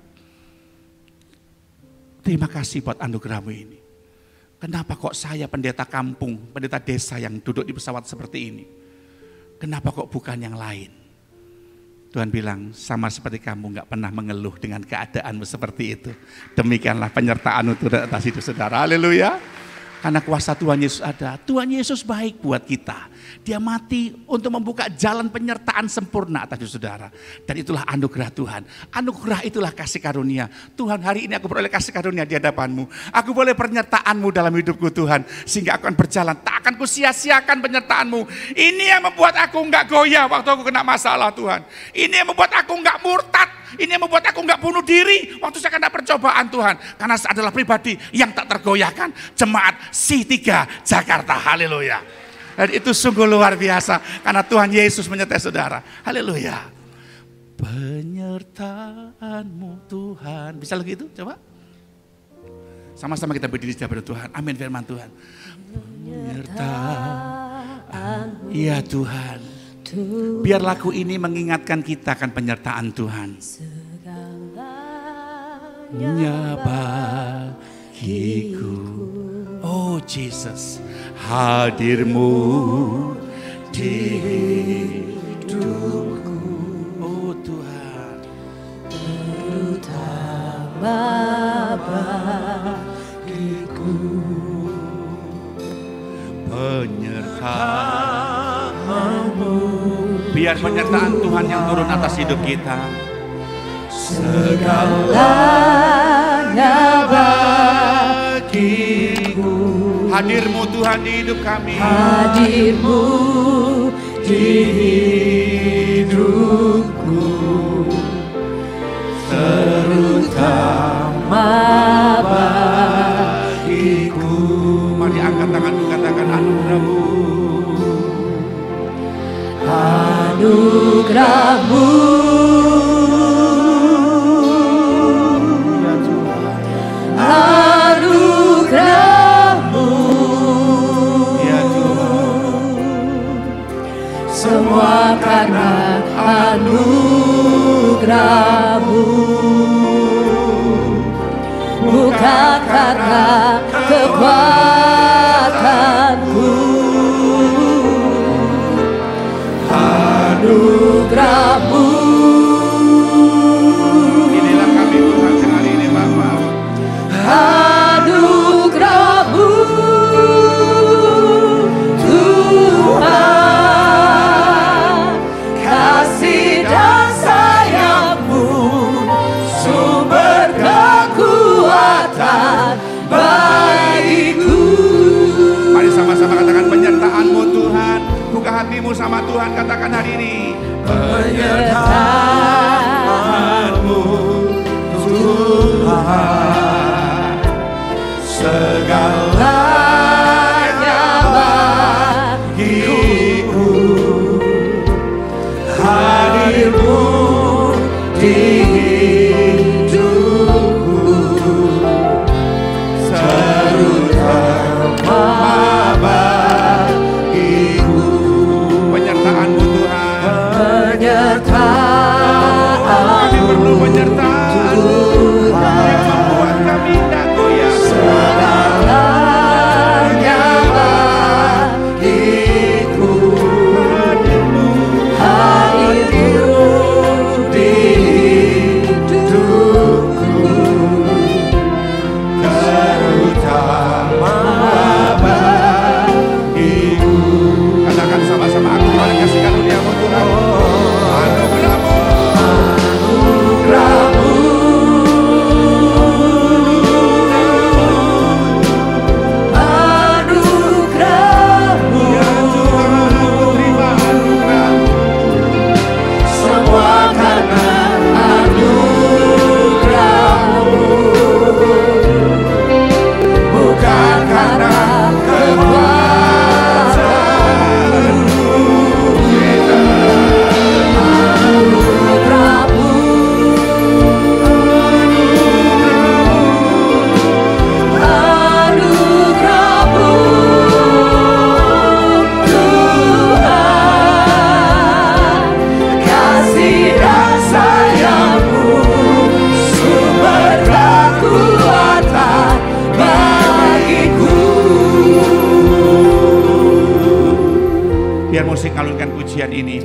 terima kasih buat anugerah-Mu ini. Kenapa kok saya pendeta kampung, pendeta desa yang duduk di pesawat seperti ini? Kenapa kok bukan yang lain? Tuhan bilang, sama seperti kamu gak pernah mengeluh dengan keadaanmu seperti itu. Demikianlah penyertaan-Mu atas hidup saudara. Haleluya. Karena kuasa Tuhan Yesus ada. Tuhan Yesus baik buat kita. Dia mati untuk membuka jalan penyertaan sempurna atas hidup saudara. Dan itulah anugerah Tuhan. Anugerah itulah kasih karunia. Tuhan, hari ini aku beroleh kasih karunia di hadapan-Mu. Aku boleh penyertaan-Mu dalam hidupku Tuhan. Sehingga aku akan berjalan. Tak akan kusia-siakan penyertaan-Mu. Ini yang membuat aku gak goyah waktu aku kena masalah Tuhan. Ini yang membuat aku gak murtad. Ini yang membuat aku gak bunuh diri waktu saya kena percobaan Tuhan. Karena saya adalah pribadi yang tak tergoyahkan. Jemaat C3 Jakarta. Haleluya. Dan itu sungguh luar biasa. Karena Tuhan Yesus menyertai saudara. Haleluya. Penyertaan-Mu Tuhan. Bisa lagi itu? Coba. Sama-sama kita berdiri di hadapan Tuhan. Amin firman Tuhan. Penyertaan. Iya Tuhan. Biar lagu ini mengingatkan kita akan penyertaan Tuhan. Segalanya bagiku, oh Jesus, hadir-Mu di hidupku, oh Tuhan, terutama bagiku, penyertaan-Mu. Biar penyertaan Tuhan yang turun atas hidup kita. Segalanya bagiku. Hadir-Mu Tuhan di hidup kami. Hadir-Mu di hidupku. Terutama bagiku. Mari angkat tangan, katakan anugerah-Mu. Anugerah-Mu, anugerah-Mu, ya Tuhan, semua karena anugerah-Mu, bukan karena kekuatanku. Anugerah-Mu, inilah kami Tuhan hari ini Bapa. Anugerah-Mu Tuhan, kasih dan sayang-Mu, sumber kekuatan bagiku. Mari sama-sama katakan penyertaan-Mu Tuhan. Buka hatimu sama Tuhan, katakan hari ini. Penyertaan-Mu Tuhan, segalanya bagiku. Hadir-Mu di hidupku, terutama bagiku. Penyertaan-Mu Tuhan, penyertaan. Kami perlu penyertaan Tuhan yang membuat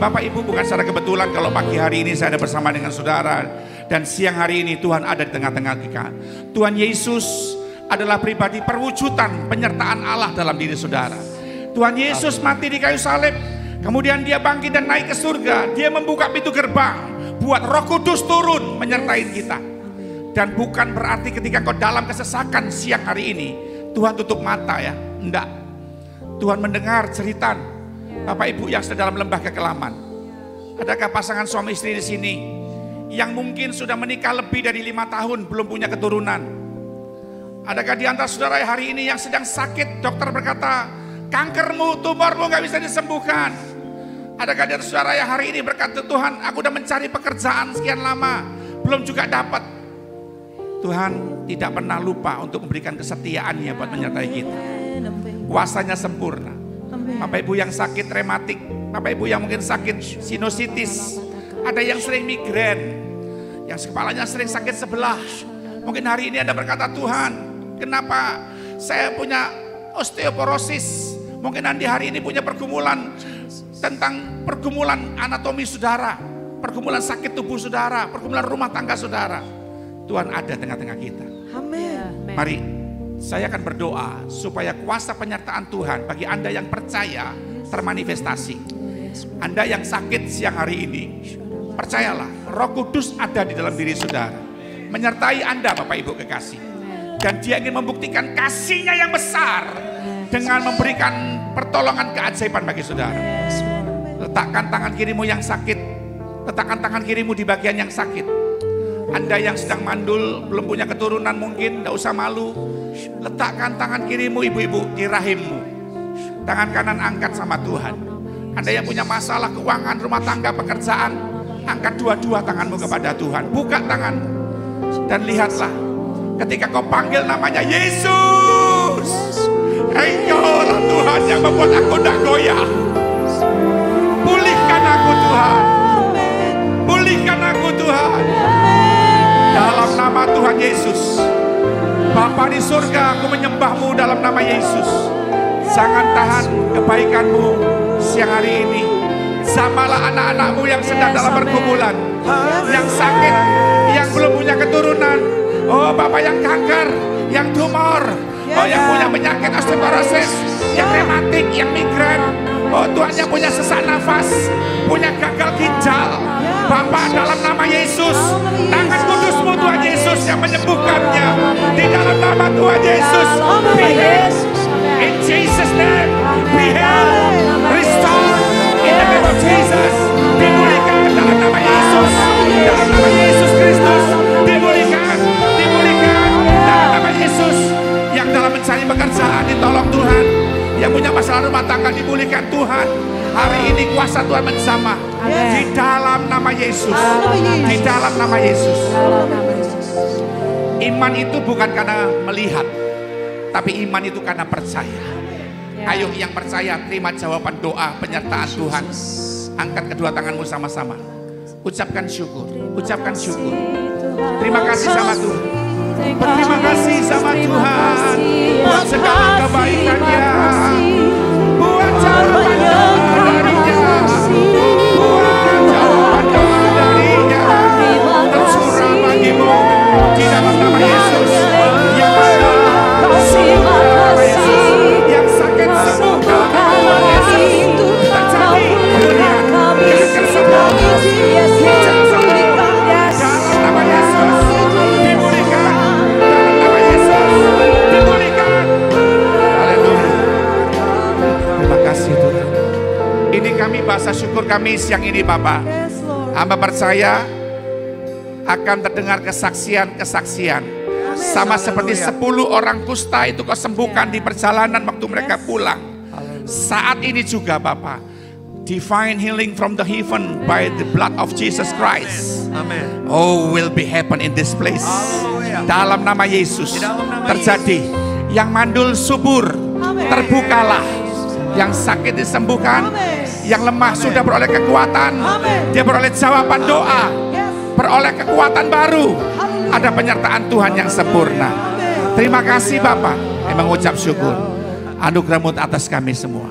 Bapak Ibu, bukan secara kebetulan kalau pagi hari ini saya ada bersama dengan saudara, dan siang hari ini Tuhan ada di tengah-tengah kita. Tuhan Yesus adalah pribadi perwujudan penyertaan Allah dalam diri saudara. Tuhan Yesus mati di kayu salib, kemudian dia bangkit dan naik ke surga. Dia membuka pintu gerbang buat Roh Kudus turun menyertai kita. Dan bukan berarti ketika kau dalam kesesakan siang hari ini Tuhan tutup mata ya, enggak. Tuhan mendengar cerita Bapak Ibu yang sedang dalam lembah kekelaman. Adakah pasangan suami istri di sini yang mungkin sudah menikah lebih dari 5 tahun belum punya keturunan? Adakah di antara saudara hari ini yang sedang sakit, dokter berkata kankermu, tumormu gak bisa disembuhkan? Adakah di antara saudara yang hari ini berkata, Tuhan aku udah mencari pekerjaan sekian lama belum juga dapat? Tuhan tidak pernah lupa untuk memberikan kesetiaannya buat menyertai kita. Kuasanya sempurna. Bapak Ibu yang sakit rematik, Bapak Ibu yang mungkin sakit sinusitis, ada yang sering migrain, yang kepalanya sering sakit sebelah. Mungkin hari ini Anda berkata, Tuhan kenapa saya punya osteoporosis? Mungkin Anda hari ini punya pergumulan tentang pergumulan anatomi saudara, pergumulan sakit tubuh saudara, pergumulan rumah tangga saudara. Tuhan ada tengah-tengah kita. Amin. Mari saya akan berdoa supaya kuasa penyertaan Tuhan bagi Anda yang percaya termanifestasi. Anda yang sakit siang hari ini, percayalah Roh Kudus ada di dalam diri saudara, menyertai Anda Bapak Ibu kekasih. Dan dia ingin membuktikan kasih-Nya yang besar dengan memberikan pertolongan keajaiban bagi saudara. Letakkan tangan kirimu yang sakit, letakkan tangan kirimu di bagian yang sakit. Anda yang sedang mandul, belum punya keturunan mungkin, tidak usah malu. Letakkan tangan kirimu ibu-ibu di rahimmu. Tangan kanan angkat sama Tuhan. Anda yang punya masalah keuangan, rumah tangga, pekerjaan, angkat dua-dua tanganmu kepada Tuhan. Buka tanganmu dan lihatlah ketika kau panggil namanya Yesus, Engkaulah Tuhan yang membuat aku tidak goyah. Pulihkan aku Tuhan, pulihkan aku Tuhan. Dalam nama Tuhan Yesus, Bapa di surga, aku menyembah-Mu dalam nama Yesus. Jangan tahan kebaikan-Mu siang hari ini. Jamalah anak-anak-Mu yang sedang dalam pergumulan, yang sakit, yang belum punya keturunan. Oh Bapak yang kanker, yang tumor, oh yang punya penyakit osteoporosis, yang rematik, yang migrain. Oh Tuhan yang punya sesak nafas, punya gagal ginjal. Bapak dalam nama Yesus, tangan kudus-Mu Tuhan Yesus yang menyembuhkannya. Di dalam nama Tuhan Yesus, be healed. In Jesus' name, be healed, restore in the name of Jesus. Dipulihkan dalam nama Yesus, dalam nama Yesus Kristus. Dipulihkan, dipulihkan dalam nama Yesus. Yang dalam mencari pekerjaan ditolong Tuhan, yang punya masalah rumah tangga dipulihkan Tuhan. Hari ini kuasa Tuhan menjamah di dalam nama Yesus, di dalam nama Yesus. Iman itu bukan karena melihat, tapi iman itu karena percaya. Ayo yang percaya terima jawaban doa penyertaan Tuhan. Angkat kedua tanganmu sama-sama. Ucapkan syukur, ucapkan syukur. Terima kasih sama Tuhan. Berterima kasih sama Tuhan buat segala kebaikannya, buat jawaban doa darinya, buat jawaban doa darinya. Tercurah bagimu di dalam nama Yesus. Yang ada sembuh dalam nama Yesus, yang sakit sembuh dalam nama Yesus. Terjadi kemuliaan, kanker sembuh, hijau sembuh dalam nama Yesus. Dipulihkan dalam nama Yesus, dipulihkan. Haleluya. Terima kasih Tuhan. Ini kami bahasa syukur kami siang ini Bapak. Hamba percaya akan terdengar kesaksian-kesaksian. Sama seperti 10 orang kusta itu kau sembuhkan di perjalanan waktu mereka pulang. Saat ini juga Bapak, divine healing from the heaven by the blood of Jesus Christ. Amen. Oh, will be happen in this place. Dalam nama Yesus terjadi. Yang mandul subur, terbukalah. Yang sakit disembuhkan, yang lemah sudah beroleh kekuatan. Dia beroleh jawaban doa, beroleh kekuatan baru. Ada penyertaan Tuhan yang sempurna. Terima kasih Bapak. Emang ucap syukur. Anugerah-Mu atas kami semua.